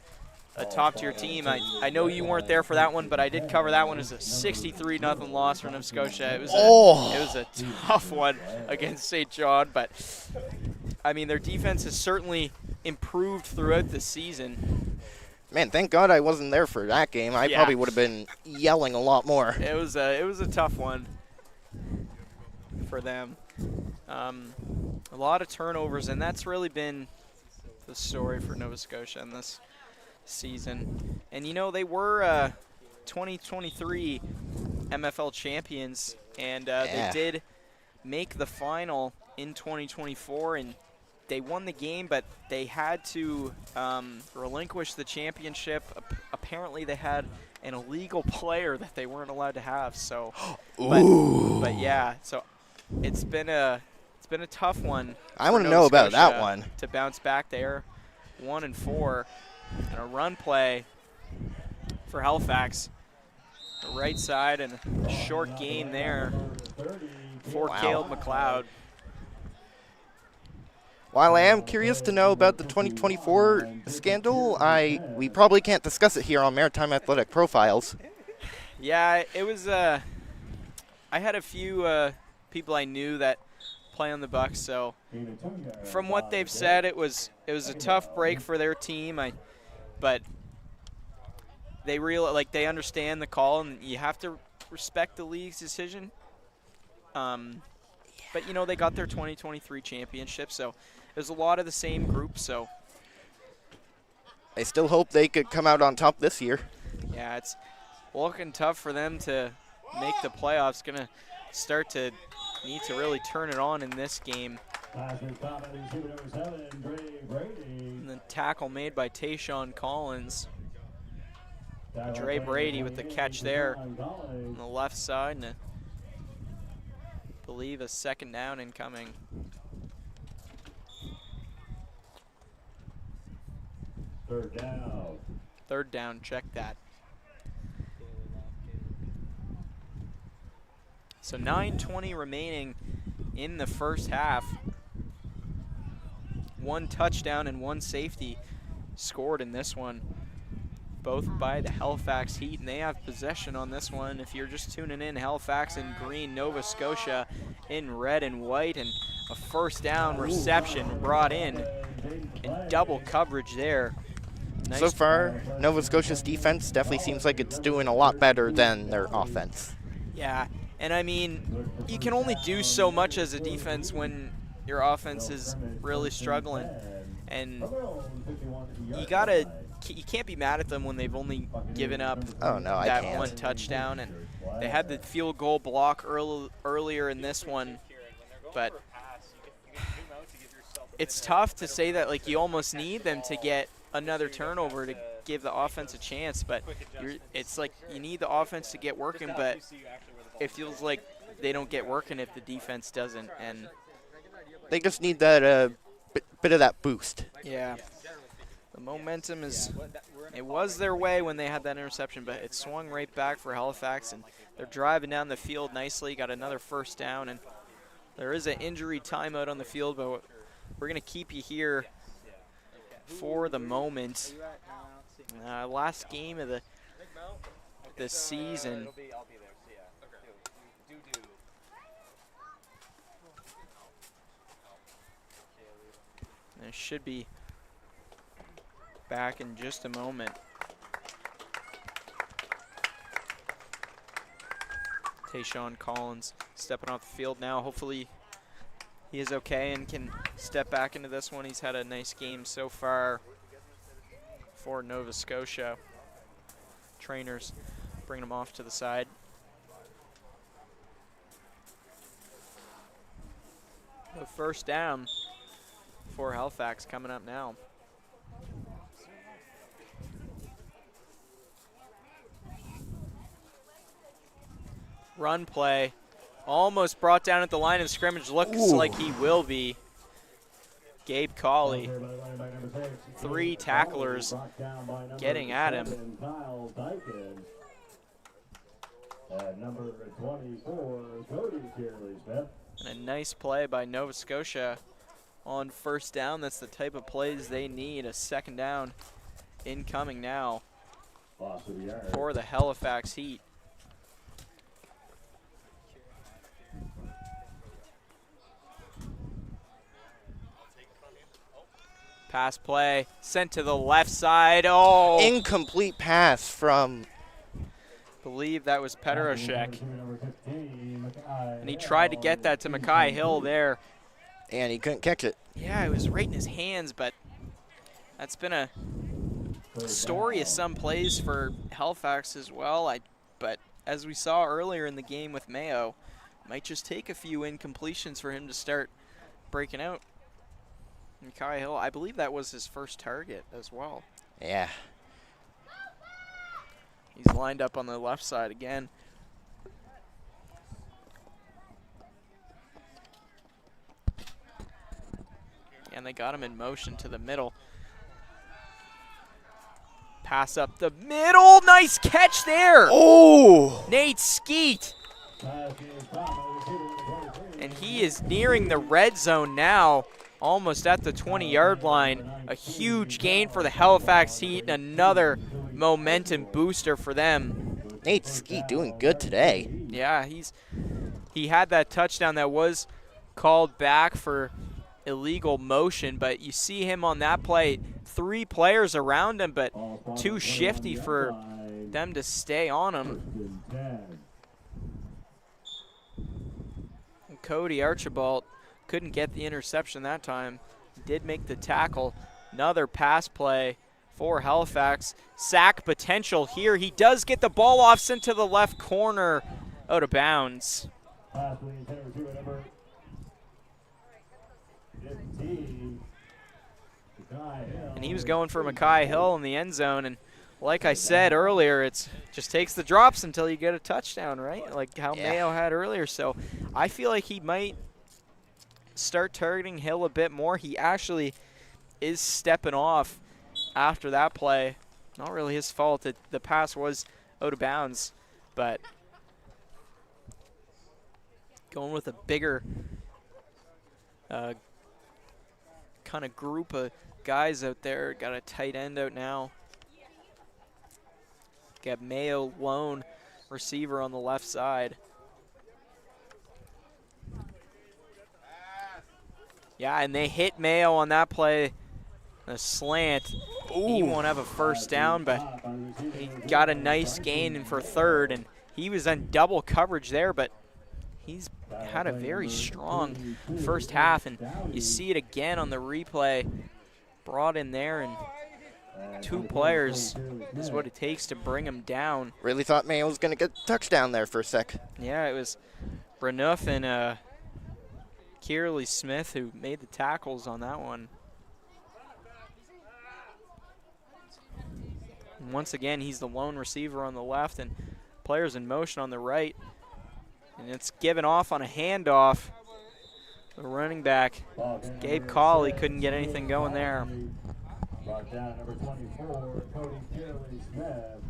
a top-tier team. I know you weren't there for that one, but I did cover that one as a 63-0 loss for Nova Scotia. It was a tough one against St. John, but I mean, their defense has certainly improved throughout the season. Man, thank God I wasn't there for that game. I probably would have been yelling a lot more. It was a tough one for them. A lot of turnovers, and that's really been the story for Nova Scotia in this season. And, you know, they were 2023 MFL champions, and they did make the final in 2024, and they won the game, but they had to relinquish the championship. Apparently they had an illegal player that they weren't allowed to have. So, but yeah, so it's been a tough one. I want to know about that one. To bounce back there, 1-4, and a run play for Halifax, the right side, and a short gain there for Caleb McLeod. While I am curious to know about the 2024 scandal, we probably can't discuss it here on Maritime Athletic Profiles. Yeah, it was. I had a few people I knew that play on the Bucks, so from what they've said, it was a tough break for their team. But they understand the call, and you have to respect the league's decision. But you know, they got their 2023 championship, so there's a lot of the same group. So I still hope they could come out on top this year. Yeah, it's looking tough for them to make the playoffs. need to really turn it on in this game. And the tackle made by Tayshawn Collins. Dre Brady with the catch there on the left side, and I believe a second down incoming. Third down, check that. So 9:20 remaining in the first half. One touchdown and one safety scored in this one, both by the Halifax Heat, and they have possession on this one. If you're just tuning in, Halifax in green, Nova Scotia in red and white, and a first down reception brought in double coverage there. Nice. So far, Nova Scotia's defense definitely seems like it's doing a lot better than their offense. Yeah, and I mean, you can only do so much as a defense when your offense is really struggling, and you can't be mad at them when they've only given up that one touchdown, and they had the field goal block earlier in this one, but it's tough to say that, like, you almost need them to get another turnover to give the offense a chance, but it's like you need the offense to get working, but it feels like they don't get working if the defense doesn't, and they just need that bit of that boost. Yeah, the momentum it was their way when they had that interception, but it swung right back for Halifax, and they're driving down the field nicely, got another first down, and there is an injury timeout on the field, but we're going to keep you here for the moment. Last game of the season. And it should be back in just a moment. Tayshawn Collins stepping off the field now. Hopefully he is okay and can step back into this one. He's had a nice game so far for Nova Scotia. Trainers bringing him off to the side. The first down for Halifax coming up now. Run play. Almost brought down at the line of scrimmage. Looks like he will be. Gabe Cawley. 3 tacklers getting at him. And a nice play by Nova Scotia on first down. That's the type of plays they need. A second down incoming now for the Halifax Heat. Pass play sent to the left side. Oh! Incomplete pass from, believe that was Petroshek. And he tried to get that to Mackay Hill there. And he couldn't catch it. Yeah, it was right in his hands, but that's been a story of some plays for Halifax as well. But as we saw earlier in the game with Mayo, it might just take a few incompletions for him to start breaking out. Mackay Hill, I believe that was his first target as well. Yeah. He's lined up on the left side again. And they got him in motion to the middle. Pass up the middle. Nice catch there. Oh! Nate Skeet. And he is nearing the red zone now, almost at the 20-yard line. A huge gain for the Halifax Heat and another momentum booster for them. Nate Skeet doing good today. Yeah, he had that touchdown that was called back for illegal motion, but you see him on that play, 3 players around him, but too shifty for them to stay on him. And Cody Archibald couldn't get the interception that time. Did make the tackle. Another pass play for Halifax. Sack potential here. He does get the ball off, sent to the left corner, out of bounds. Pass to the intended receiver, number 15. And he was going for Mackay Hill in the end zone, and like I said earlier, it's just takes the drops until you get a touchdown, right? Like how Mayo had earlier. So I feel like he might start targeting Hill a bit more. He actually is stepping off after that play. Not really his fault. The pass was out of bounds, but going with a bigger kind of group of guys out there. Got a tight end out now. Got Mayo lone receiver on the left side. Yeah, and they hit Mayo on that play, a slant. Ooh. He won't have a first down, but he got a nice gain for third, and he was in double coverage there, but he's had a very strong first half, and you see it again on the replay. Brought in there, and 2 players is what it takes to bring him down. Really thought Mayo was going to get a touchdown there for a sec. Yeah, it was Renouf and Kierley Smith who made the tackles on that one. And once again, he's the lone receiver on the left and players in motion on the right. And it's given off on a handoff. The running back, Gabe Colley, couldn't get anything going there. Brought down number 24, Cody Kierley Smith.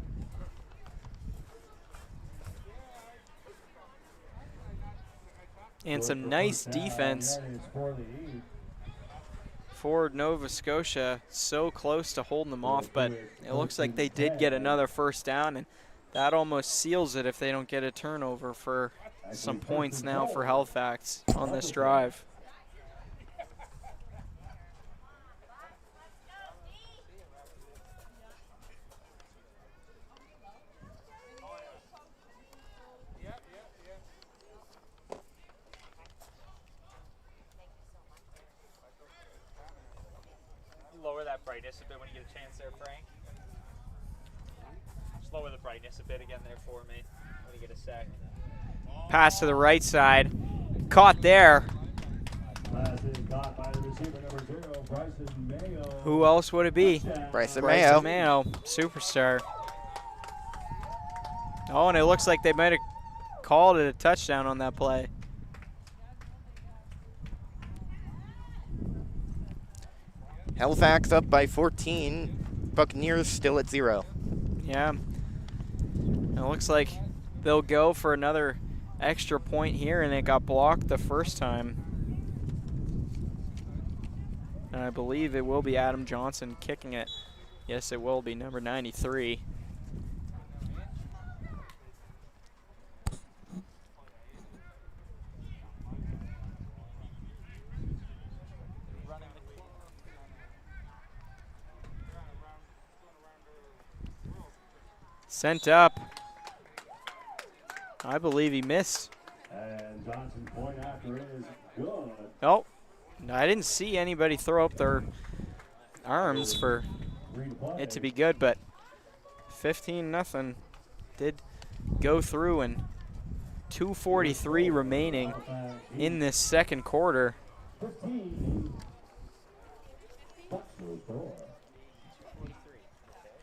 And some nice defense for Nova Scotia. So close to holding them off, but it looks like they did get another first down, and that almost seals it if they don't get a turnover for some points now for Halifax on this drive. Lower that brightness a bit when you get a chance there, Frank. Just lower the brightness a bit again there for me when you get a sec. Pass to the right side. Caught there. Who else would it be? Bryson Mayo. Mayo, superstar. Oh, and it looks like they might have called it a touchdown on that play. Halifax up by 14. Buccaneers still at 0. Yeah. It looks like they'll go for another extra point here, and it got blocked the first time. And I believe it will be Adam Johnson kicking it. Yes, it will be, number 93. Sent up. I believe he missed. And Johnson's point after is good. Oh, I didn't see anybody throw up their arms for it to be good, but 15-0 did go through, and 2:43 remaining in this second quarter.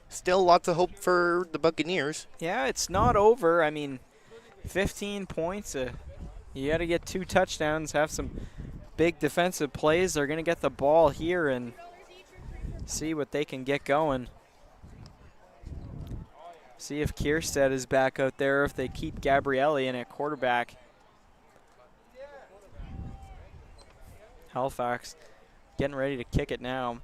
Still lots of hope for the Buccaneers. Yeah, it's not over. I mean, 15 points. You got to get 2 touchdowns, have some big defensive plays. They're going to get the ball here and see what they can get going. See if Kierstead is back out there, if they keep Gabrielli in at quarterback. Halifax getting ready to kick it now.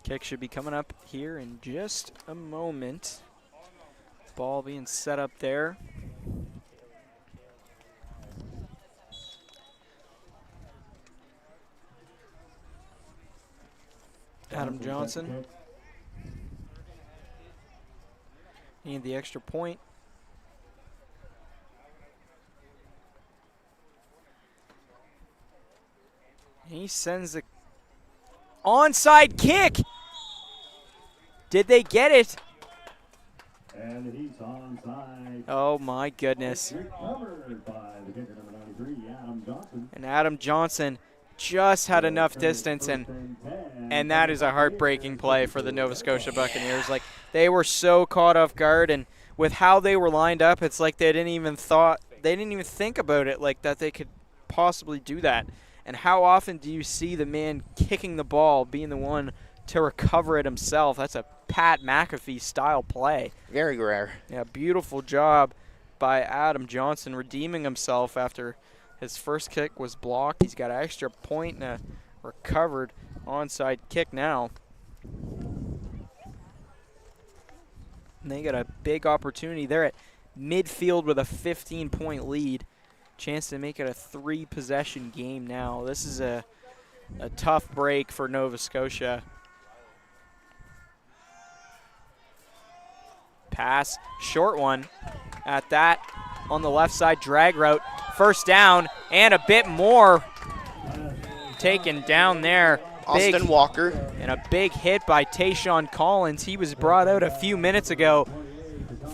Kick should be coming up here in just a moment. Ball being set up there. Adam Johnson. Need the extra point He sends the onside kick. Did they get it? And he's onside. Oh my goodness. Recovered by the kicker number 93, Adam Johnson. And Adam Johnson just had enough distance, and that is a heartbreaking play for the Nova Scotia Buccaneers. Like, they were so caught off guard, and with how they were lined up, it's like they didn't even think about it, like that they could possibly do that. And how often do you see the man kicking the ball being the one to recover it himself? That's a Pat McAfee style play. Very rare. Yeah, beautiful job by Adam Johnson redeeming himself after his first kick was blocked. He's got an extra point and a recovered onside kick now. And they got a big opportunity. They're at midfield with a 15-point lead. Chance to make it a 3-possession game now. This is a tough break for Nova Scotia. Pass, short one at that on the left side, drag route, first down, and a bit more taken down there. Austin Walker. And a big hit by Tayshawn Collins. He was brought out a few minutes ago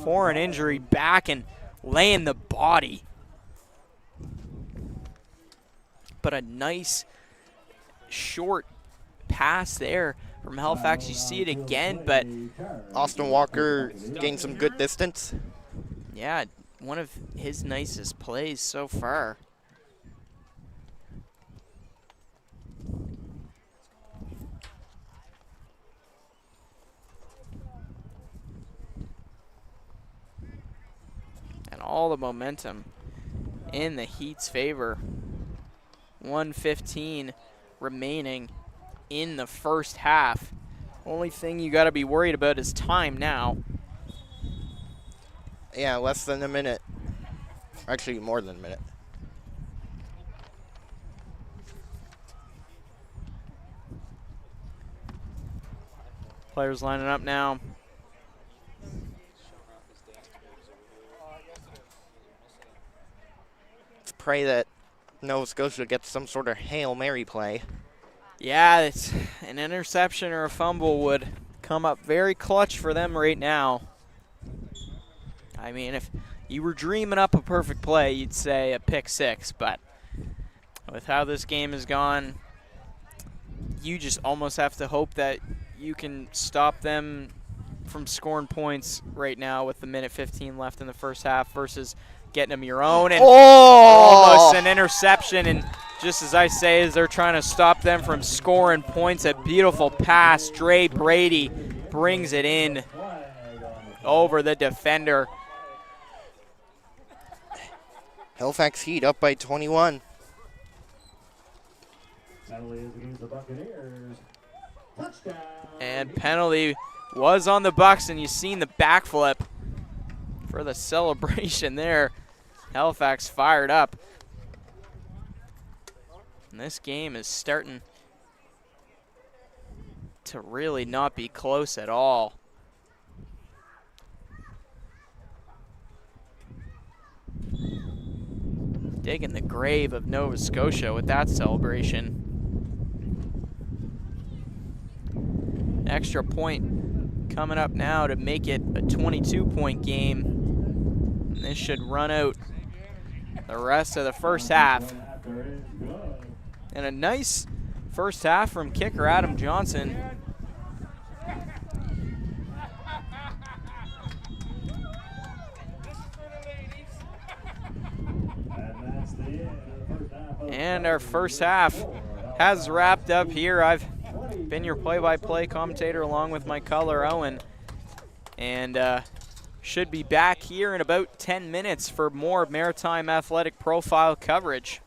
for an injury, back and laying the body. But a nice short pass there from Halifax. You see it again, but Austin Walker gained some good distance. yeah, one of his nicest plays so far. And all the momentum in the Heat's favor. 1:15 remaining in the first half. Only thing you got to be worried about is time now. Yeah, less than a minute. Actually, more than a minute. Players lining up now. Let's pray that Nova Scotia gets some sort of Hail Mary play. Yeah, it's an interception or a fumble would come up very clutch for them right now. I mean, if you were dreaming up a perfect play, you'd say a pick six, but with how this game has gone, you just almost have to hope that you can stop them from scoring points right now with the minute 15 left in the first half versus getting them your own. And almost an interception, and just as I say, as they're trying to stop them from scoring points, a beautiful pass. Dre Brady brings it in over the defender. Halifax Heat up by 21. Penalty is against the Buccaneers. Touchdown. And penalty was on the Bucks, and you've seen the backflip for the celebration there. Halifax fired up. And this game is starting to really not be close at all. Digging the grave of Nova Scotia with that celebration. Extra point coming up now to make it a 22-point game. And this should run out the rest of the first half. And a nice first half from kicker Adam Johnson. And our first half has wrapped up here. I've been your play-by-play commentator along with my color, Owen. And should be back here in about 10 minutes for more Maritime Athletic Profile coverage.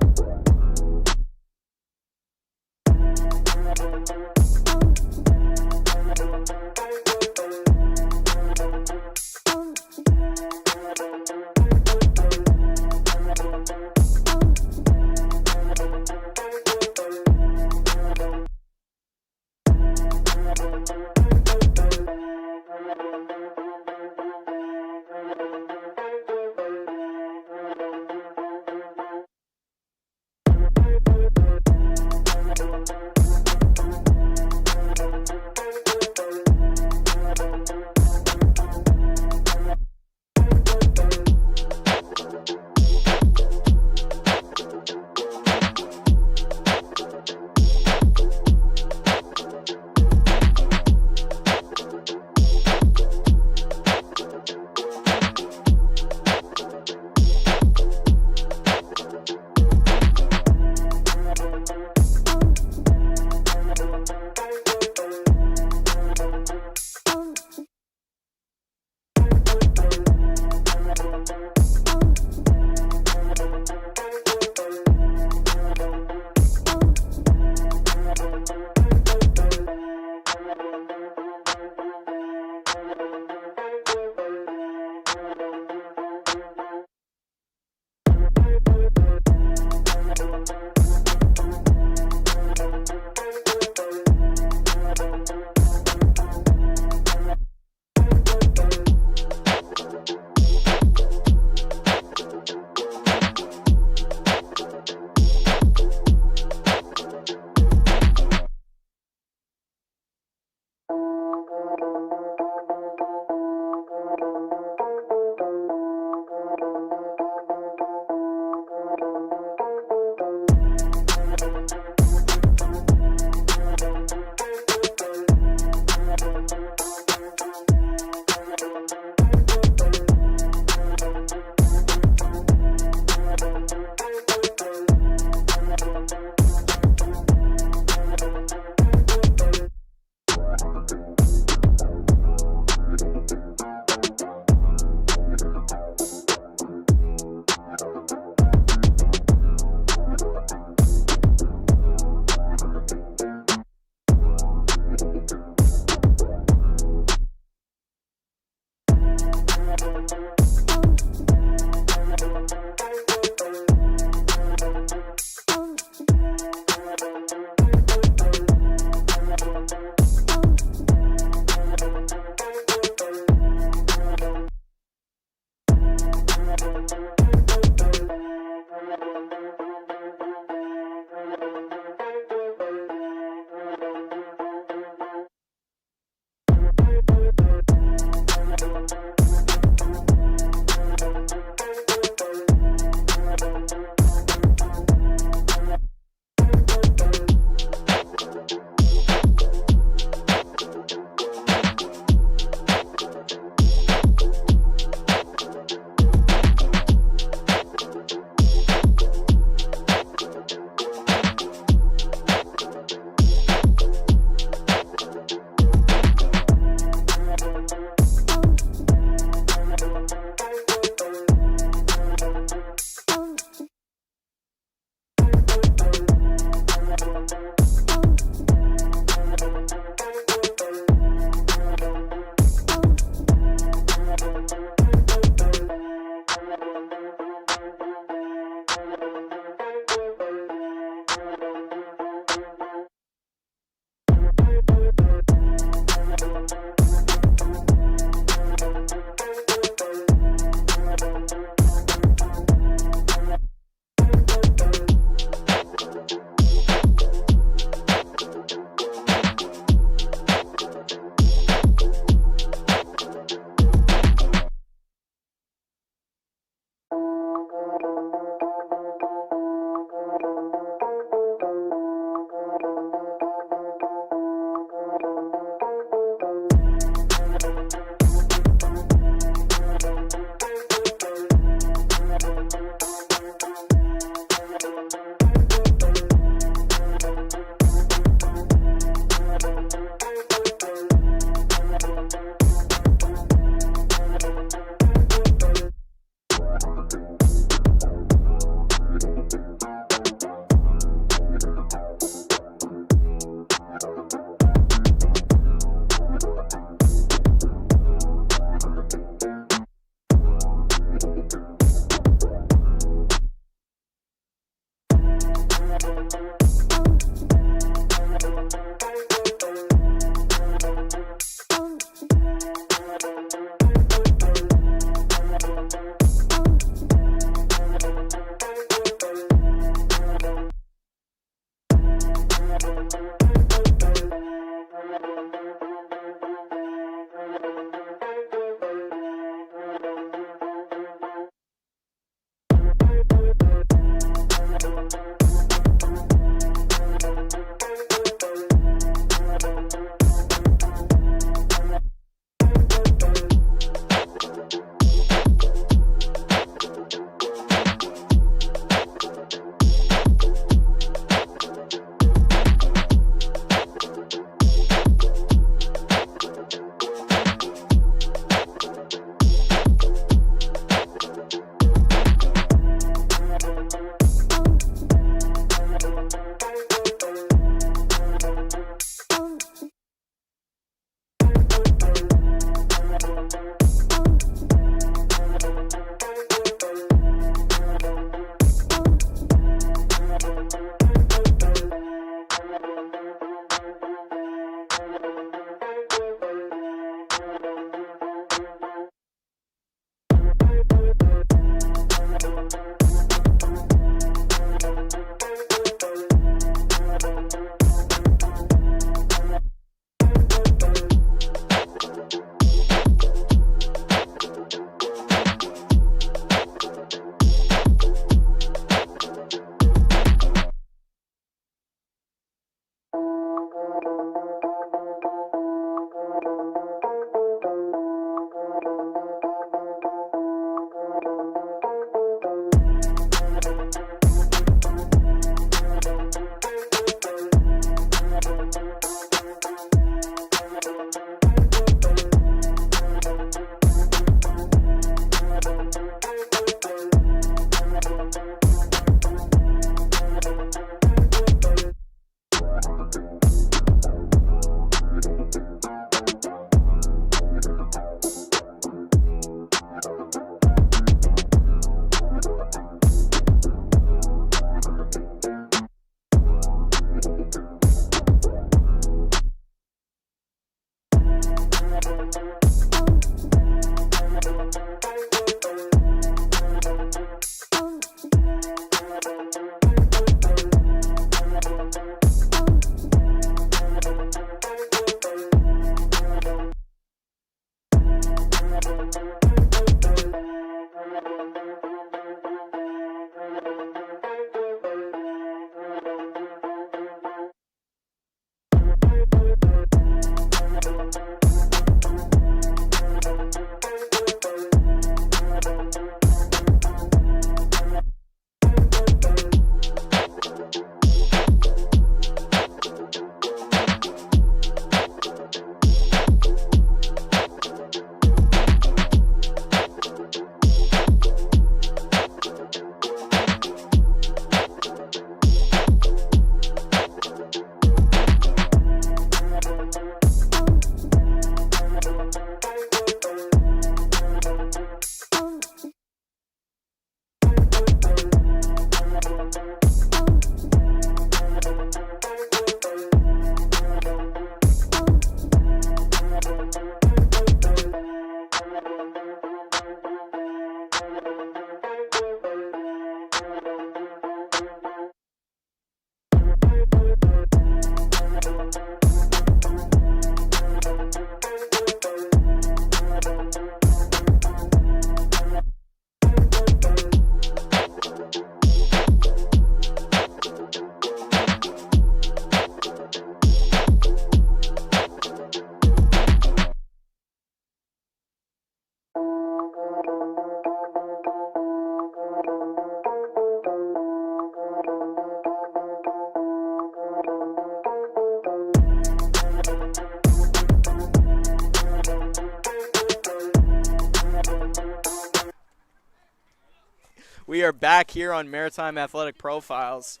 We are back here on Maritime Athletic Profiles.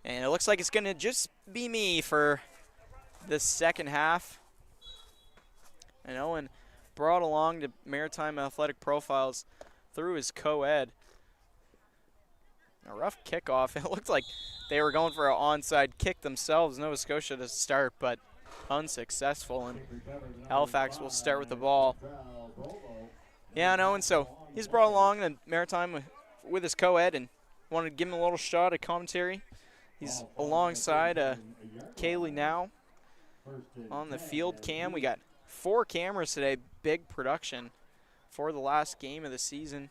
And it looks like it's going to just be me for this second half. And Owen brought along to Maritime Athletic Profiles through his co-ed. A rough kickoff. It looked like they were going for an onside kick themselves, Nova Scotia, to start, but unsuccessful. And Halifax will start with the ball. Yeah, no, and so he's brought along the Maritime with his co-ed and wanted to give him a little shot at commentary. He's alongside Kaylee now on the field cam. We got 4 cameras today, big production for the last game of the season.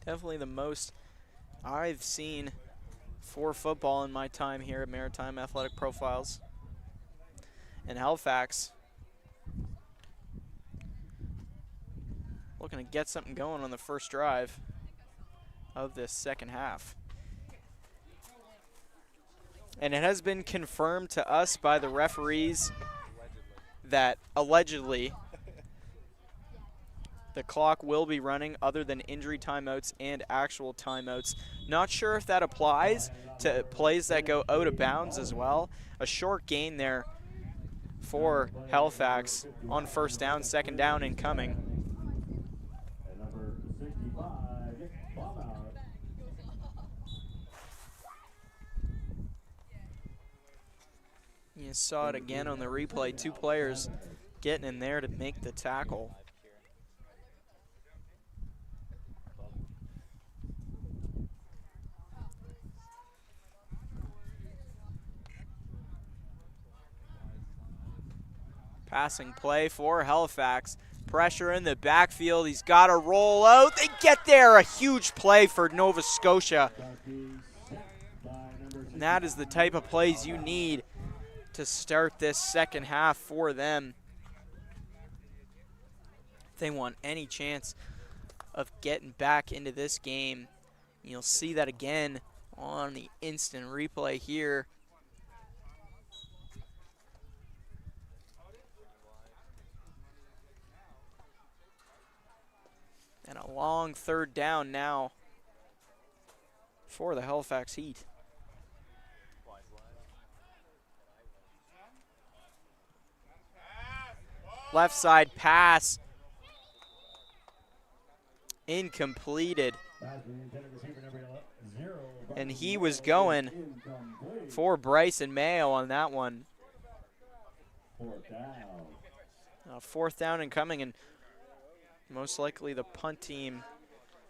Definitely the most I've seen for football in my time here at Maritime Athletic Profiles. And Halifax looking to get something going on the first drive of this second half. And it has been confirmed to us by the referees that allegedly the clock will be running other than injury timeouts and actual timeouts. Not sure if that applies to plays that go out of bounds as well. A short gain there for Halifax on first down, second down incoming. You saw it again on the replay. 2 players getting in there to make the tackle. Passing play for Halifax. Pressure in the backfield. He's got to roll out. They get there. A huge play for Nova Scotia. And that is the type of plays you need to start this second half for them. If they want any chance of getting back into this game. You'll see that again on the instant replay here. And a long third down now for the Halifax Heat. Left side pass. Incompleted. And he was going for Bryson Mayo on that one. Fourth down incoming, and most likely the punt team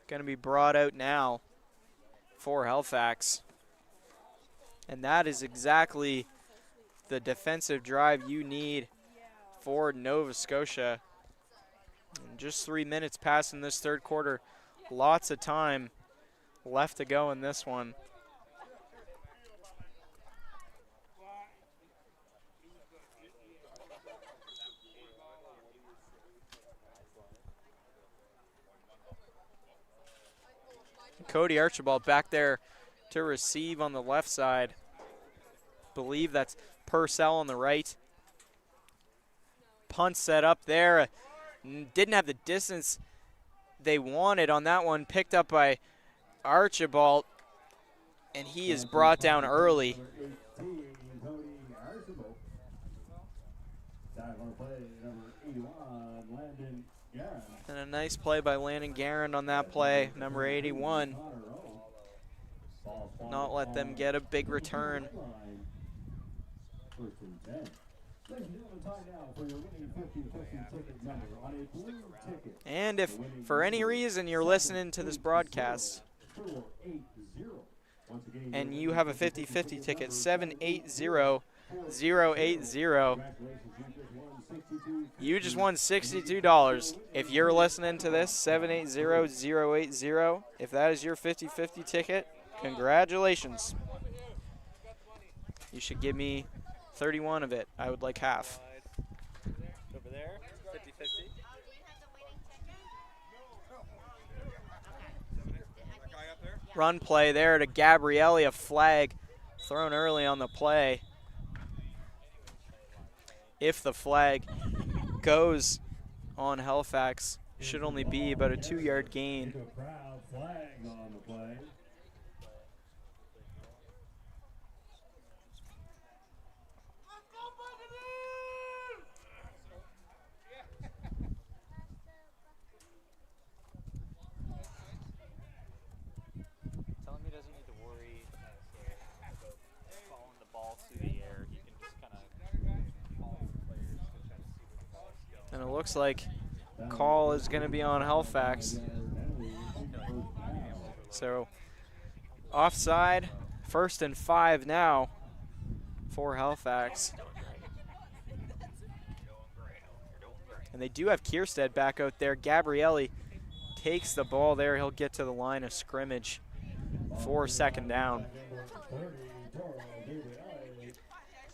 going to be brought out now for Halifax. And that is exactly the defensive drive you need for Nova Scotia. And just 3 minutes past in this third quarter. Lots of time left to go in this one. Cody Archibald back there to receive on the left side. Believe that's Purcell on the right. Punt set up there. Didn't have the distance they wanted on that one. Picked up by Archibald, and he is brought down early. And a nice play by Landon Guerin on that play, number 81. Not let them get a big return. And if for any reason you're listening to this broadcast and you have a 50-50 ticket, 780-080, you just won $62. If you're listening to this, 780-080, if that is your 50-50 ticket, congratulations. You should give me 31 of it. I would like half. Over there, 50-50. Run play there to Gabrielli, a flag thrown early on the play. If the flag goes on Halifax, Should only be about a 2-yard gain. Crowd flag on the play. Tell him he doesn't need to worry about following the ball through the air. He can just kind of follow the players to try to see where the ball is going. And it looks like call is going to be on Halifax. So offside, 1st and 5 now for Halifax. And they do have Kierstead back out there. Gabrielli takes the ball there. He'll get to the line of scrimmage for 2nd down.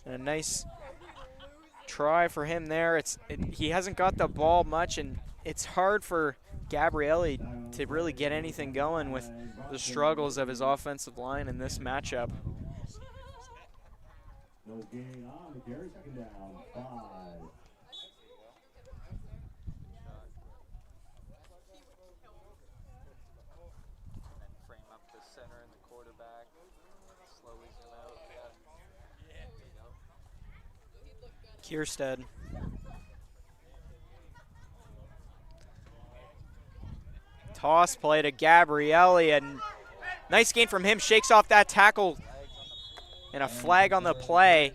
And a nice try for him there. He hasn't got the ball much, and it's hard for Gabrielli to really get anything going with the struggles of his offensive line in this matchup. No gain on the carry, 2nd down, 5. And then frame up the center and the quarterback. Slowly zoom out. Yeah. Kierstead. Toss play to Gabrielli, and nice gain from him. Shakes off that tackle, and a flag on the play.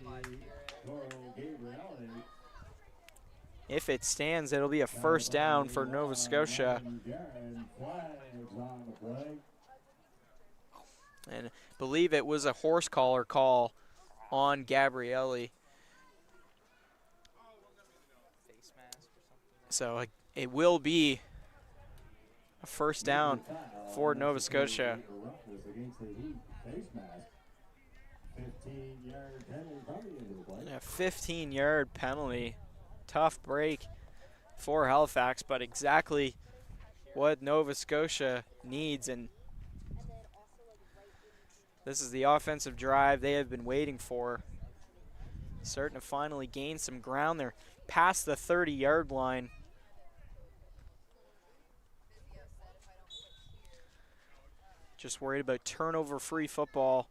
If it stands, it'll be a 1st down for Nova Scotia. And I believe it was a horse collar call on Gabrielli. Face mask or something. So it will be a 1st down for Nova Scotia. And a 15-yard penalty. Tough break for Halifax, but exactly what Nova Scotia needs. And this is the offensive drive they have been waiting for. Starting to finally gain some ground. They're past the 30-yard line. Just worried about turnover-free football.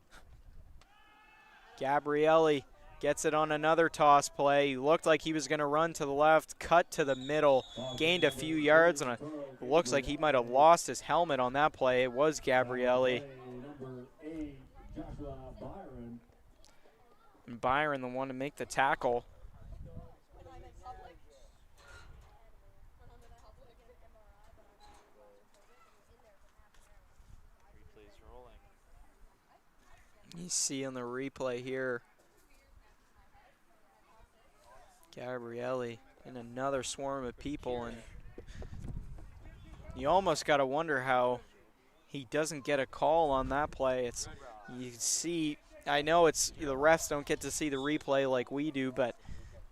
Gabrielli gets it on another toss play. He looked like he was going to run to the left, cut to the middle, gained a few yards, and it looks like he might have lost his helmet on that play. It was Gabrielli. And Byron, the one to make the tackle. You see on the replay here, Gabrielli in another swarm of people, and you almost got to wonder how he doesn't get a call on that play. You see, I know it's the refs don't get to see the replay like we do, but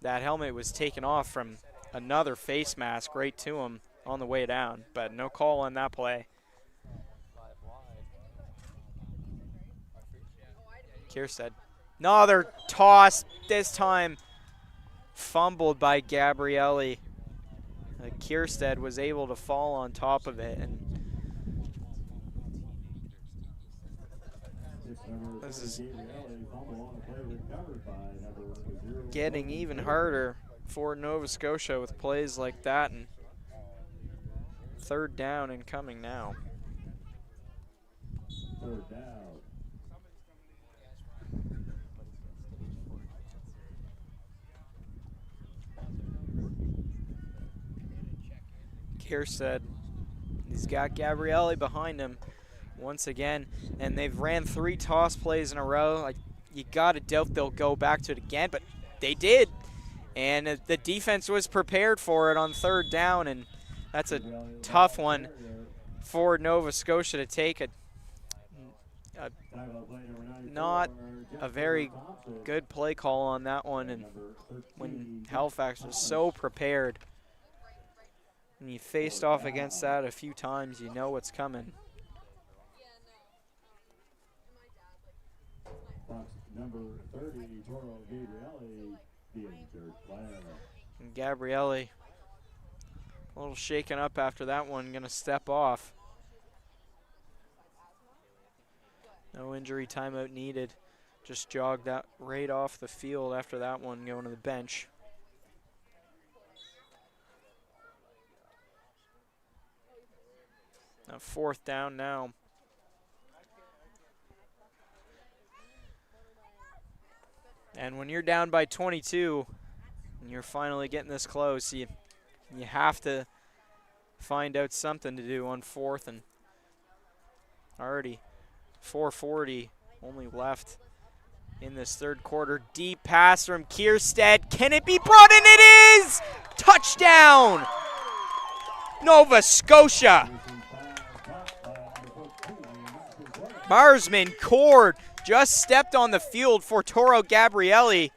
that helmet was taken off from another face mask right to him on the way down, but no call on that play. Kierstead. Another toss, this time fumbled by Gabrielli. Kierstead was able to fall on top of it, and this is getting even harder for Nova Scotia with plays like that, and 3rd down incoming now. 3rd down. Kierstead, he's got Gabrielli behind him once again, and they've ran 3 toss plays in a row. You gotta doubt they'll go back to it again, but they did, and the defense was prepared for it on 3rd down, and that's a tough one for Nova Scotia to take. Not a very good play call on that one, and when Halifax was so prepared. When you faced off against that a few times, you know what's coming. Number 30, Toro Gabrielli, the injured player. And Gabrielli A little shaken up after that one, gonna step off. No injury timeout needed. Just jogged that right off the field after that one, going to the bench. Now 4th down now. And when you're down by 22, and you're finally getting this close, you have to find out something to do on 4th, and already 4:40 only left in this 3rd quarter. Deep pass from Kierstead. Can it be brought in? It is! Touchdown! Nova Scotia. Marsman Cord just stepped on the field for Toro Gabrielli.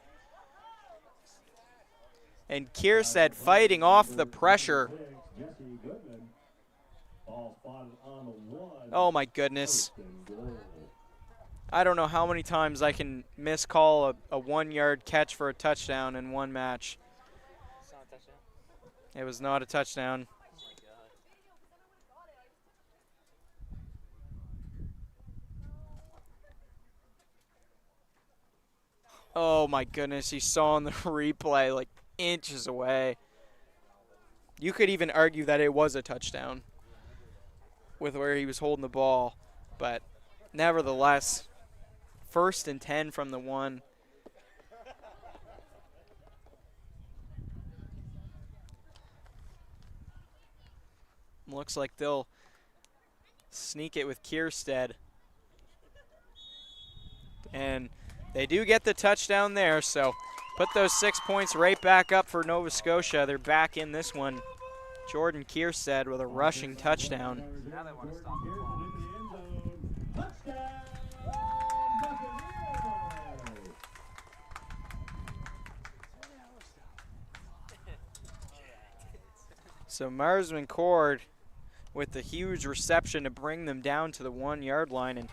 And Kierstead fighting off the pressure. Oh my goodness. I don't know how many times I can miscall a 1-yard catch for a touchdown in one match. It's not a touchdown. It was not a touchdown. Oh my goodness, you saw on the replay, like inches away. You could even argue that it was a touchdown with where he was holding the ball, but nevertheless, 1st and 10 from the 1. Looks like they'll sneak it with Kierstead. And they do get the touchdown there, so put those 6 points right back up for Nova Scotia. They're back in this one. Jordan Kierstead with a rushing touchdown. Now they want to stop the ball. So Marsman Cord with the huge reception to bring them down to the 1-yard line, and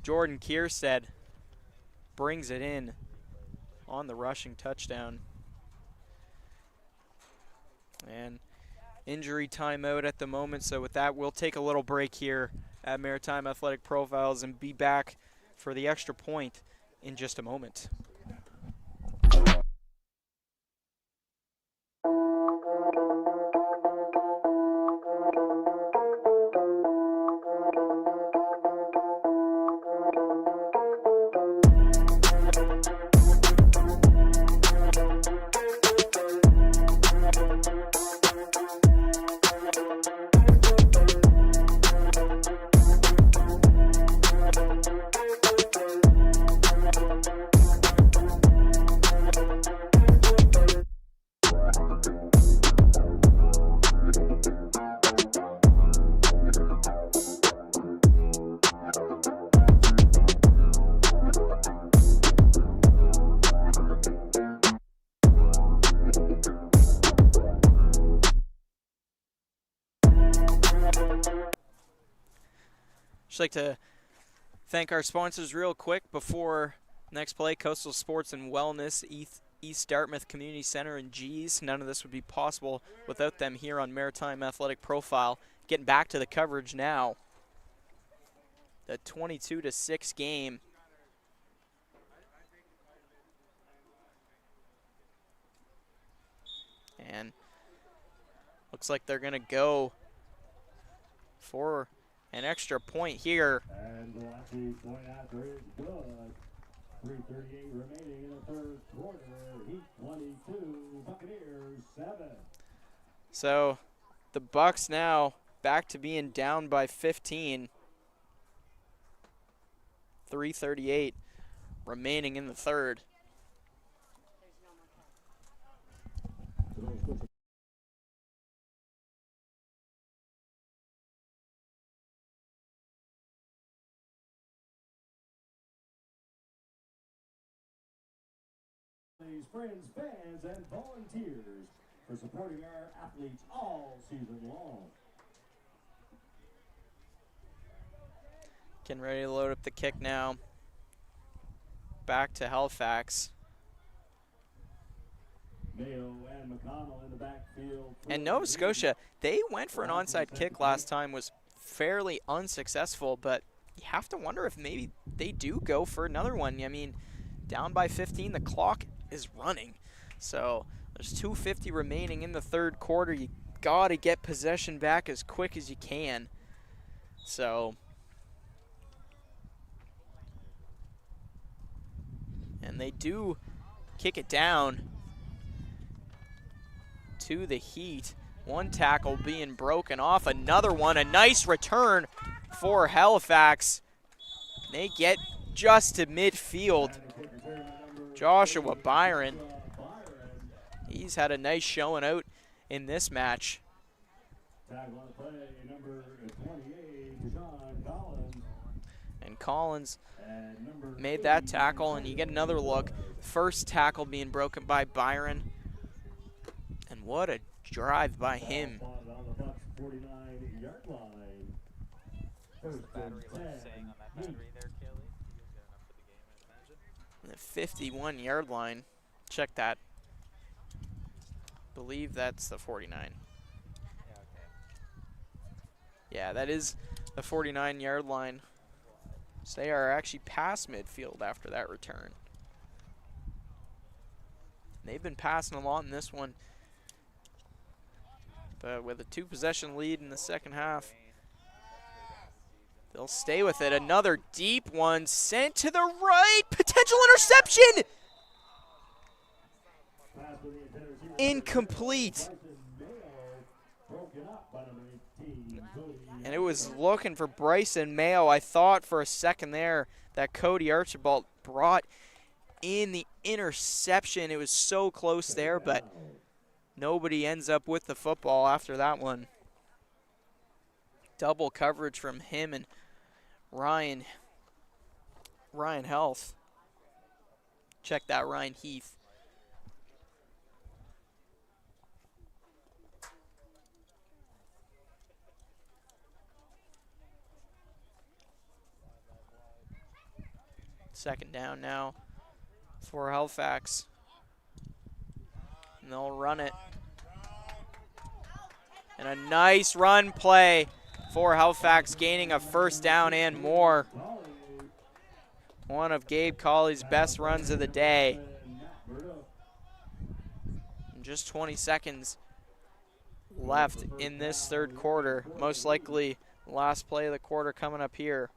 Jordan Kierstead brings it in on the rushing touchdown. And injury timeout at the moment, so with that we'll take a little break here at Maritime Athletic Profiles and be back for the extra point in just a moment. Just like to thank our sponsors real quick before next play. Coastal Sports and Wellness, East Dartmouth Community Center, and G's. None of this would be possible without them here on Maritime Athletic Profile. Getting back to the coverage now. The 22-6 game. And looks like they're going to go for an extra point here. And the last point after is good. 3:38 remaining in the 3rd quarter. Heat 22, Buccaneers 7. So the Bucks now back to being down by 15. 3:38 remaining in the 3rd. Friends, fans, and volunteers for supporting our athletes all season long. Getting ready to load up the kick now. Back to Halifax. And Nova Scotia, they went for an onside kick last time, was fairly unsuccessful, but you have to wonder if maybe they do go for another one. I mean, down by 15, the clock is running. So there's 2:50 remaining in the third quarter. You got to get possession back as quick as you can. So, and they do kick it down to the Heat. One tackle being broken off, another one, a nice return for Halifax. They get just to midfield. Joshua Byron, he's had a nice showing out in this match. And Collins made that tackle, and you get another look. First tackle being broken by Byron. And what a drive by him. The 51-yard line. Check that. Believe that's the 49. Yeah, that is the 49-yard line. So they are actually past midfield after that return. They've been passing a lot in this one. But with a 2-possession lead in the second half, they'll stay with it. Another deep one sent to the right. Potential interception. Incomplete. And it was looking for Bryson Mayo. I thought for a second there that Cody Archibald brought in the interception. It was so close there, but nobody ends up with the football after that one. Double coverage from him and Ryan Health. Check that, Ryan Heath. Second down now for Halifax. And they'll run it. And a nice run play for Halifax, gaining a first down and more. One of Gabe Colley's best runs of the day. And just 20 seconds left in this third quarter. Most likely the last play of the quarter coming up here.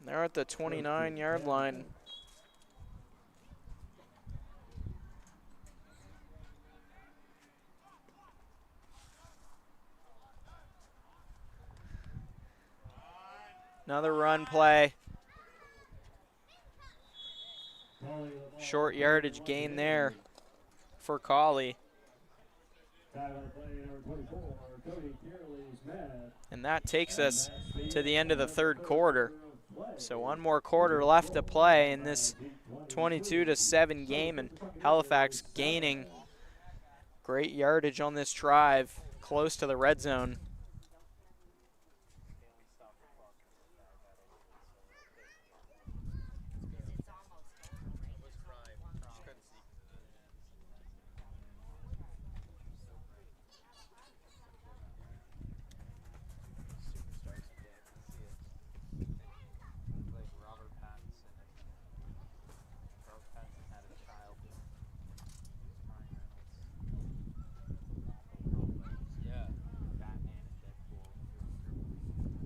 They're at the 29-yard line. Another run play. Short yardage gain there for Colley. And that takes us to the end of the third quarter. So one more quarter left to play in this 22-7 game, and Halifax gaining great yardage on this drive, close to the red zone.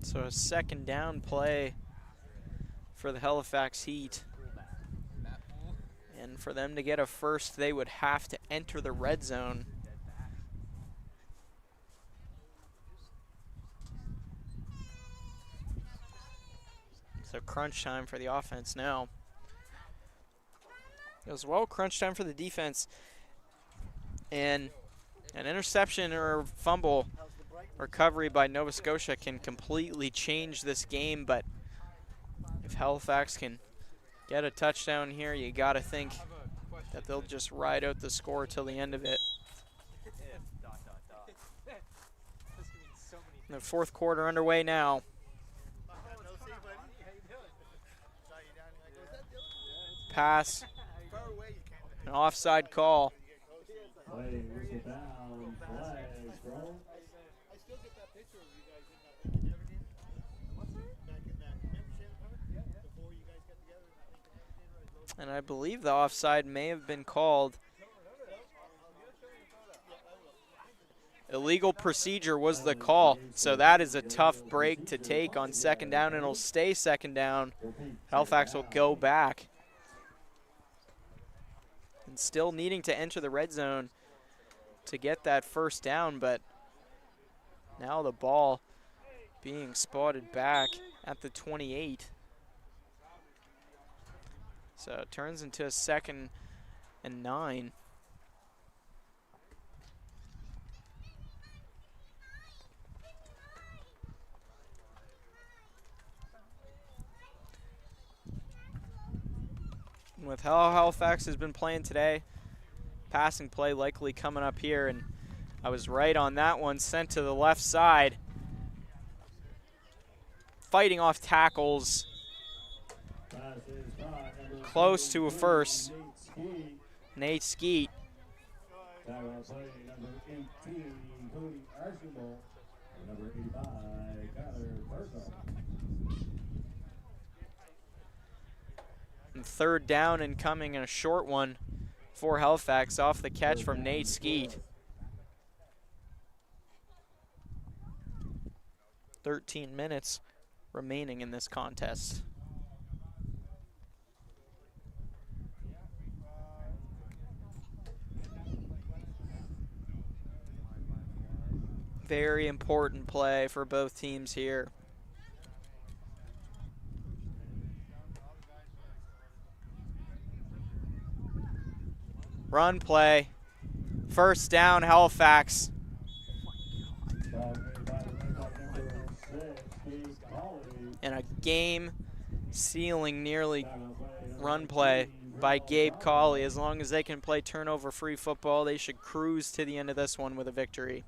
So a second down play for the Halifax Heat. And for them to get a first, they would have to enter the red zone. So crunch time for the offense now. As well, crunch time for the defense. And an interception or a fumble recovery by Nova Scotia can completely change this game, but if Halifax can get a touchdown here, you got to think that they'll just ride out the score till the end of it. The fourth quarter underway now. pass. An offside call. Play whistle down, flag thrown. And I believe the offside may have been called. Illegal procedure was the call, so that is a tough break to take on second down, and it'll stay second down. Halifax will go back. And still needing to enter the red zone to get that first down, but now the ball being spotted back at the 28. So it turns into a 2nd and 9. With how Halifax has been playing today, passing play likely coming up here, and I was right on that one, sent to the left side. Fighting off tackles. Close to a first. Nate Skeet. And third down and coming, and a short one for Halifax off the catch from Nate Skeet. 13 minutes remaining in this contest. Very important play for both teams here. Run play. First down, Halifax. And a game-sealing nearly run play by Gabe Colley. As long as they can play turnover-free football, they should cruise to the end of this one with a victory.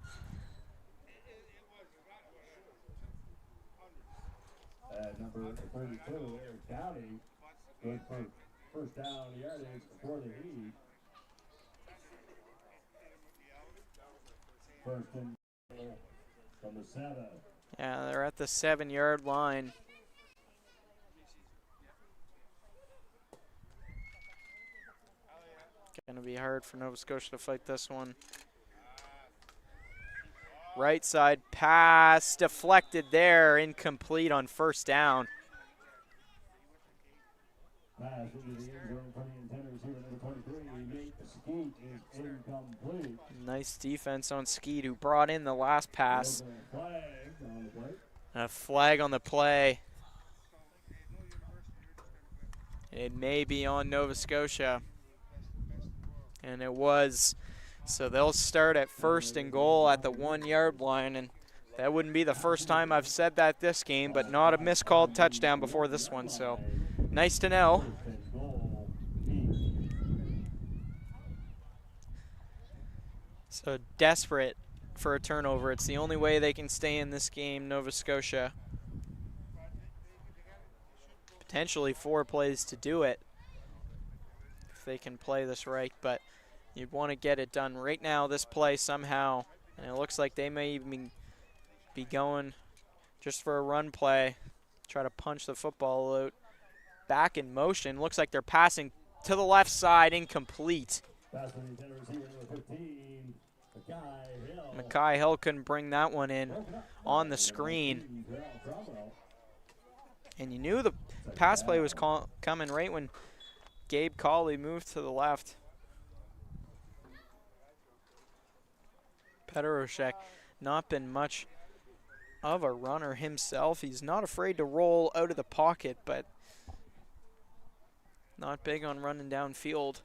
Number 32, Eric Downey, good for first down yardage before the heat. First and goal from the 7. Yeah, they're at the 7-yard line. Gonna be hard for Nova Scotia to fight this one. Right side pass deflected there, incomplete on first down. Pass into the end zone for the intenders here, number 23. Nate Skeet is incomplete. Nice defense on Skeet, who brought in the last pass. A flag on the play. It may be on Nova Scotia. And it was. So they'll start at first and goal at the 1-yard line, and that wouldn't be the first time I've said that this game, but not a miscalled touchdown before this one, so nice to know. So desperate for a turnover. It's the only way they can stay in this game, Nova Scotia. Potentially 4 plays to do it if they can play this right, but you'd want to get it done right now, this play somehow. And it looks like they may even be going just for a run play. Try to punch the football out. Back in motion. Looks like they're passing to the left side, incomplete. Mackay Hill couldn't bring that one in on the screen. And you knew the pass play was coming right when Gabe Colley moved to the left. Peteroshek not been much of a runner himself. He's not afraid to roll out of the pocket, but not big on running downfield.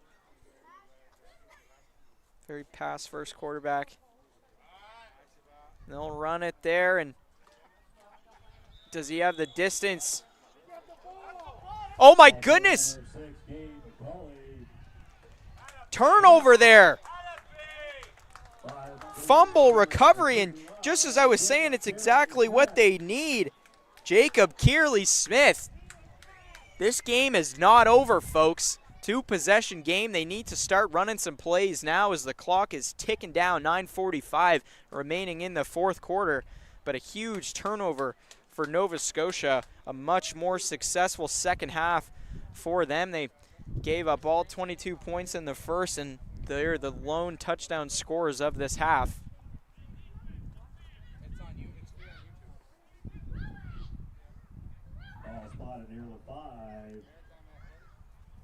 Very pass-first quarterback. They'll run it there, and does he have the distance? Oh my goodness! Turnover there. Fumble recovery, and just as I was saying, it's exactly what they need. Jacob Kearley-Smith. This game is not over, folks. Two-possession game. They need to start running some plays now as the clock is ticking down. 9:45 remaining in the fourth quarter. But a huge turnover for Nova Scotia. A much more successful second half for them. They gave up all 22 points in the first, and they're the lone touchdown scorers of this half. Ball spotted near the 5.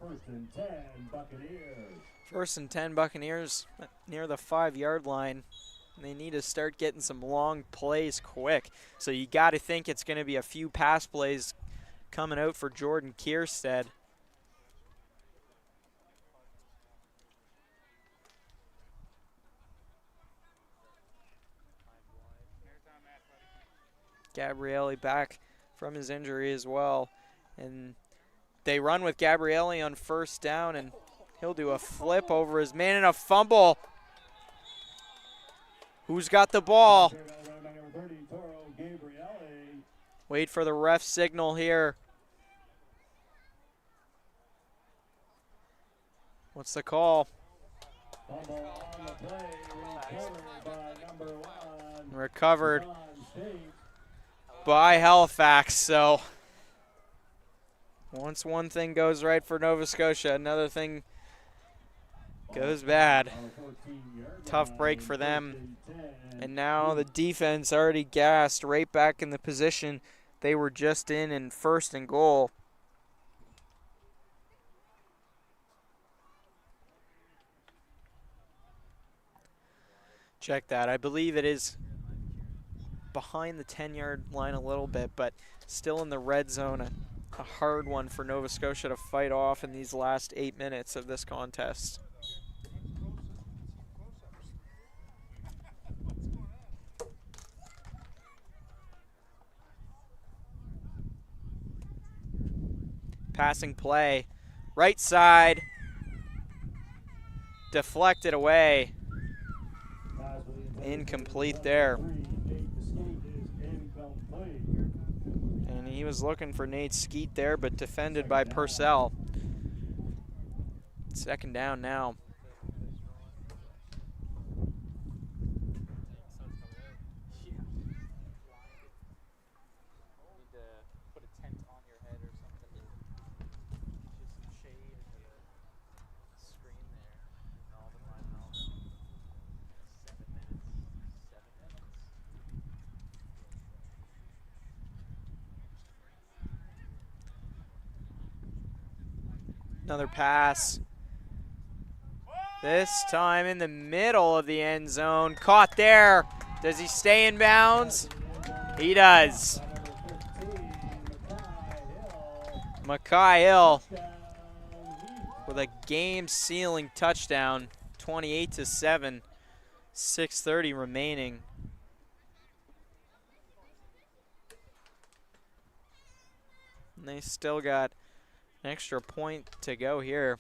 First and 10, Buccaneers. First and 10 Buccaneers near the 5-yard line. They need to start getting some long plays quick. So you got to think it's going to be a few pass plays coming out for Jordan Kierstead. Gabrielli back from his injury as well. And they run with Gabrielli on first down, and he'll do a flip over his man and a fumble. Who's got the ball? Wait for the ref signal here. What's the call? Recovered by Halifax. So once one thing goes right for Nova Scotia, another thing goes bad. Tough break for them. And now the defense already gassed right back in the position they were just in first and goal. Check that. I believe it is behind the 10-yard line a little bit, but still in the red zone. A hard one for Nova Scotia to fight off in these last 8 minutes of this contest. Passing play, right side, deflected away. Incomplete there. And he was looking for Nate Skeet there, but defended by Purcell. Second down now. Another pass. This time in the middle of the end zone. Caught there. Does he stay in bounds? He does. Mackay Hill with a game-sealing touchdown. 28-7. 6:30 remaining. And they still got an extra point to go here.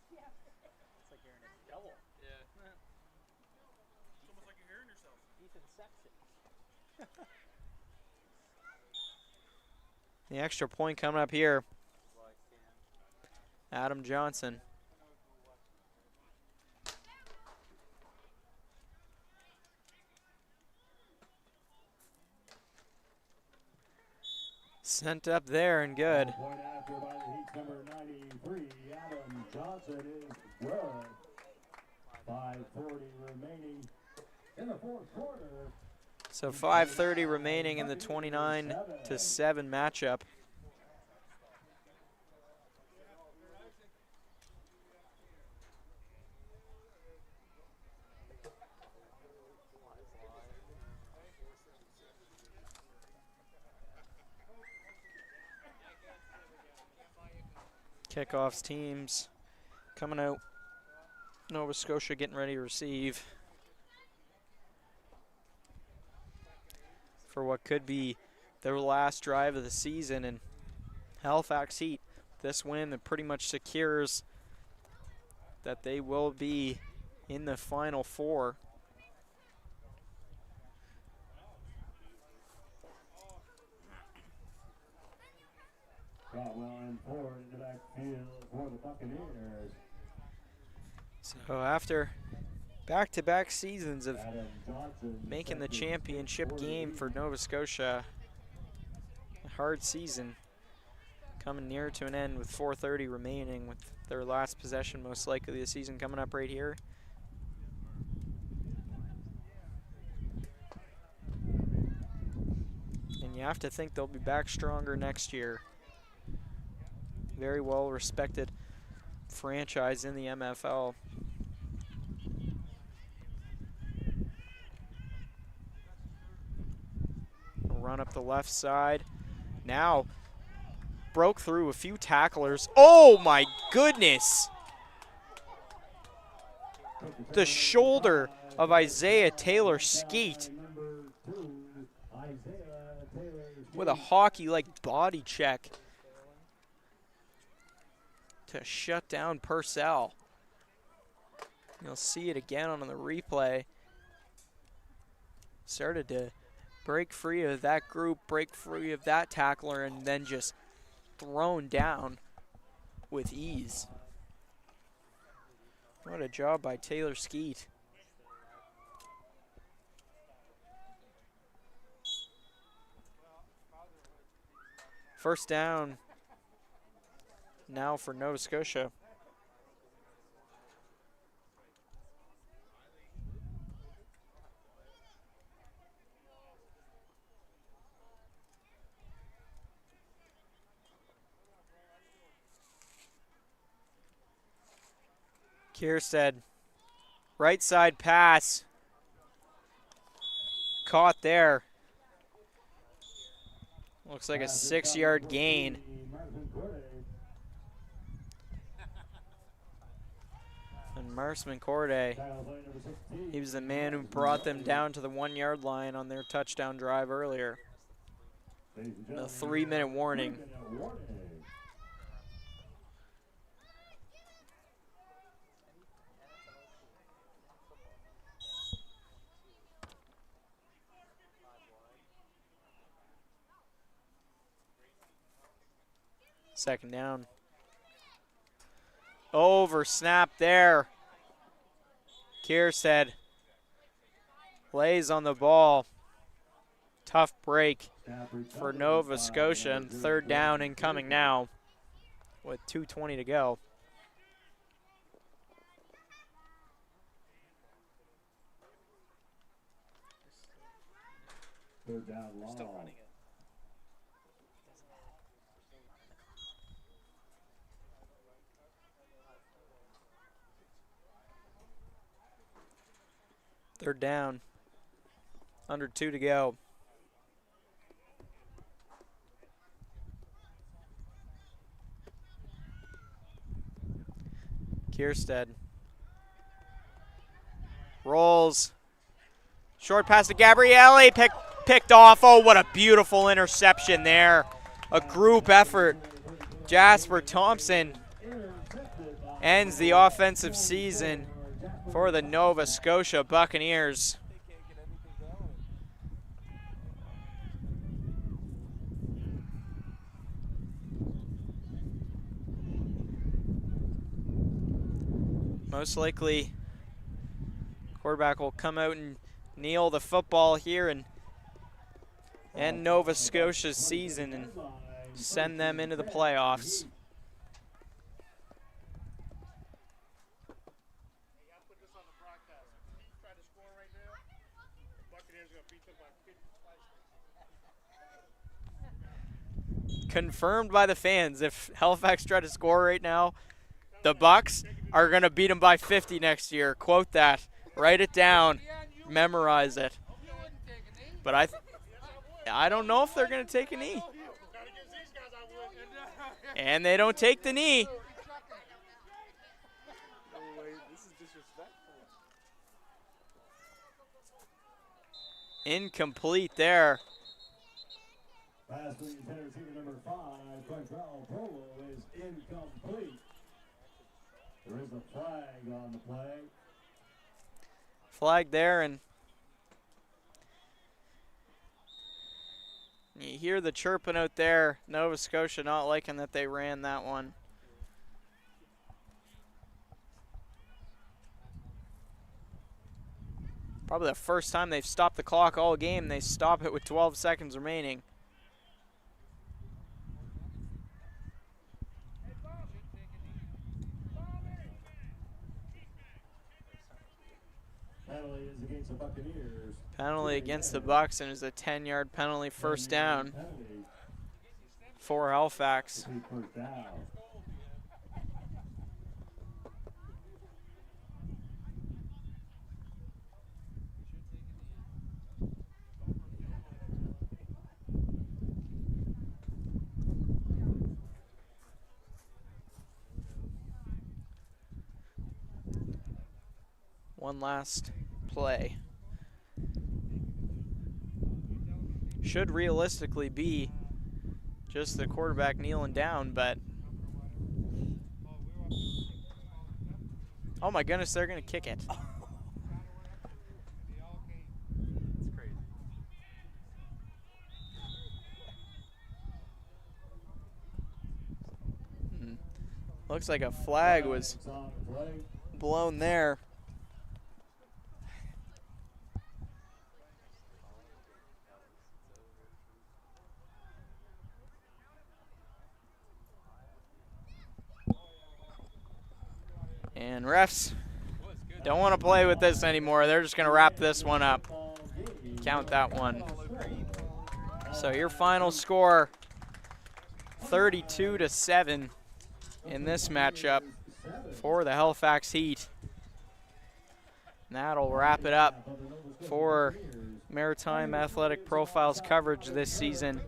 It's like you're in a double. Yeah. It's almost like you're hearing yourself. Deep inception. The extra point coming up here. Adam Johnson. Sent up there and good. Point after by the Heat's number 93, Adam Johnson is good. 5:40 remaining in the fourth quarter. So 5:30 remaining in the 29-7 matchup. Kickoffs teams coming out. Nova Scotia getting ready to receive for what could be their last drive of the season. And Halifax Heat, this win that pretty much secures that they will be in the Final Four. For the Buccaneers. So after back-to-back seasons of making the championship game for Nova Scotia, a hard season coming near to an end with 4:30 remaining, with their last possession most likely the season coming up right here. And you have to think they'll be back stronger next year. Very well respected franchise in the MFL. Run up the left side. Now broke through a few tacklers. Oh my goodness! The shoulder of Isaiah Taylor Skeet with a hockey-like body check to shut down Purcell. You'll see it again on the replay. Started to break free of that group, break free of that tackler, and then just thrown down with ease. What a job by Taylor Skeet. First down now for Nova Scotia. Kierstead, right side pass, caught there. Looks like a 6-yard gain. And Marsman Corday, he was the man who brought them down to the 1-yard line on their touchdown drive earlier. A 3-minute warning. Second down. Over snap there. Kierstead lays on the ball. Tough break for Nova Scotia, and third down incoming now with 2:20 to go. Third down long. Still running it. Third down. Under 2 to go. Kierstead rolls. Short pass to Gabrielli, picked off. Oh, what a beautiful interception there. A group effort. Jasper Thompson ends the offensive season for the Nova Scotia Buccaneers. Most likely, quarterback will come out and kneel the football here and end Nova Scotia's season and send them into the playoffs. Confirmed by the fans. If Halifax try to score right now, the Bucks are going to beat them by 50 next year. Quote that. Write it down. Memorize it. But I don't know if they're going to take a knee. And they don't take the knee. Incomplete there. Pass to the intended receiver number 5, Quantrell Polo, is incomplete. There is a flag on the play. Flag there, and You hear the chirping out there. Nova Scotia not liking that they ran that one. Probably the first time they've stopped the clock all game. They stop it with 12 seconds remaining. Penalty is against the Buccaneers. Penalty against the Bucks, and is a 10-yard penalty, first down Penalty. for Halifax. First down. One last play. Should realistically be just the quarterback kneeling down, but oh my goodness, they're going to kick it. It's crazy. Looks like a flag was blown there. And refs don't want to play with this anymore. They're just going to wrap this one up. Count that one. So your final score, 32-7 in this matchup for the Halifax Heat. And that'll wrap it up for Maritime Athletic Profiles coverage this season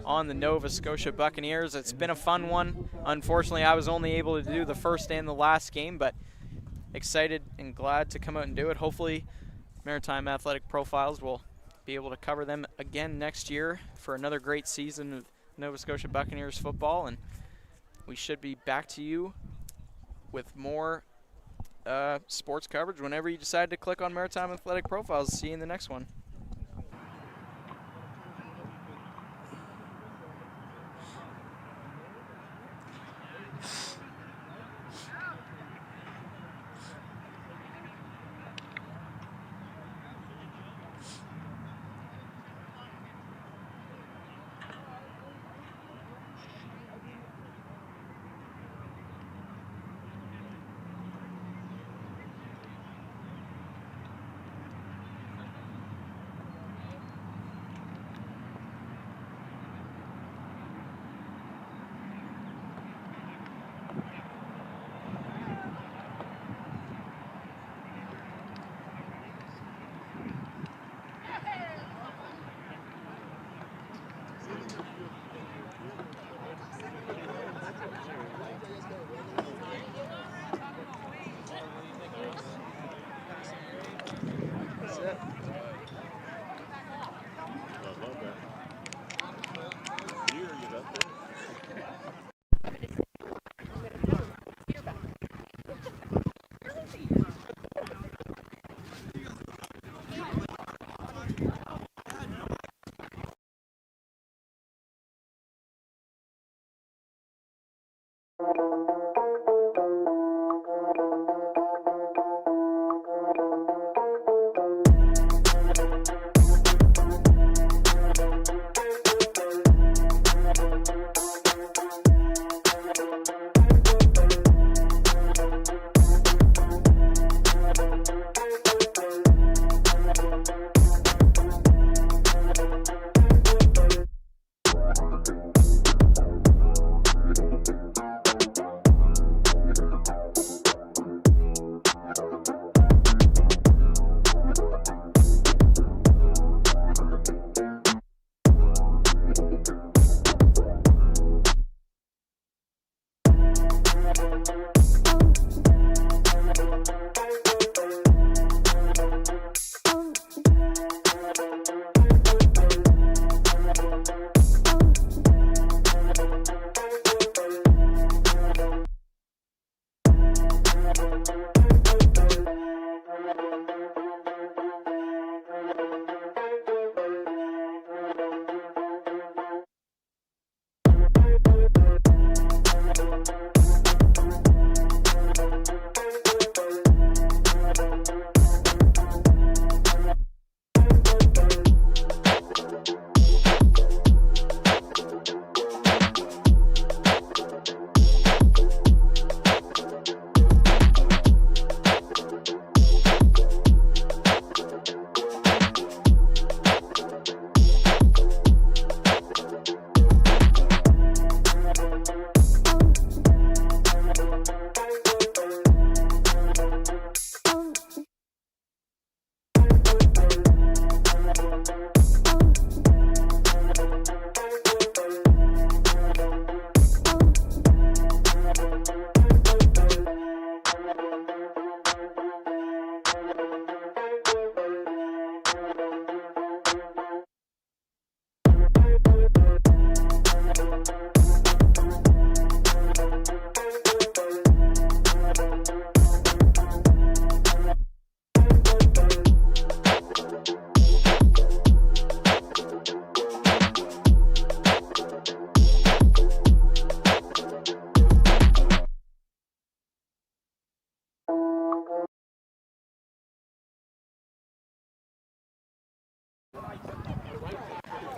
on the Nova Scotia Buccaneers. It's been a fun one. Unfortunately, I was only able to do the first and the last game, but excited and glad to come out and do it. Hopefully, Maritime Athletic Profiles will be able to cover them again next year for another great season of Nova Scotia Buccaneers football, and we should be back to you with more sports coverage whenever you decide to click on Maritime Athletic Profiles. See you in the next one.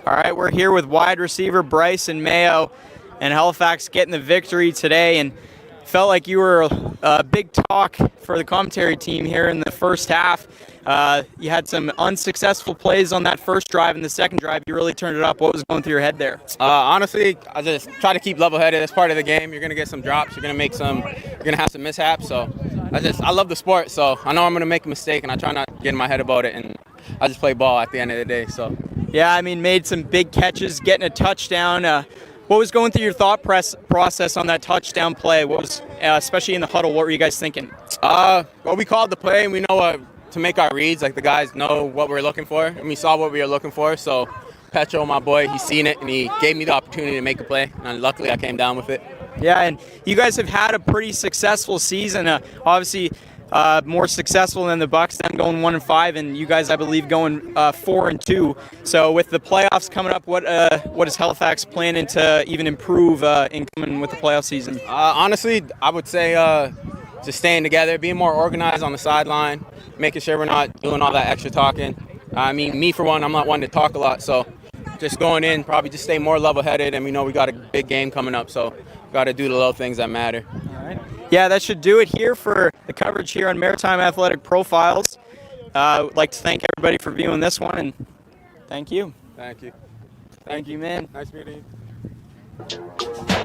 All right, we're here with wide receiver Bryson Mayo, and Halifax getting the victory today. And felt like you were a big talk for the commentary team here in the first half. You had some unsuccessful plays on that first drive. And the second drive, you really turned it up. What was going through your head there? Honestly, I just try to keep level-headed. That's part of the game. You're going to get some drops. You're going to have some mishaps. So I love the sport. So I know I'm going to make a mistake, and I try not to get in my head about it. And I just play ball at the end of the day. So. Yeah, I mean, made some big catches, getting a touchdown. What was going through your thought process on that touchdown play? What was, especially in the huddle, what were you guys thinking? Well, we called the play, and we know to make our reads. Like, the guys know what we're looking for, and we saw what we were looking for. So Petro, my boy, he's seen it, and he gave me the opportunity to make a play. And luckily, I came down with it. Yeah, and you guys have had a pretty successful season. Obviously, more successful than the Bucks, them going 1-5, and you guys, I believe, going 4-2. So with the playoffs coming up, what is Halifax planning to even improve in coming with the playoff season? Honestly, I would say just staying together, being more organized on the sideline, making sure we're not doing all that extra talking. I mean, me for one, I'm not one to talk a lot, so just going in, probably just stay more level-headed, and we know we got a big game coming up, so we got to do the little things that matter. All right. Yeah, that should do it here for the coverage here on Maritime Athletic Profiles. I'd like to thank everybody for viewing this one, and thank you. Thank you. Thank you, man. Nice meeting you.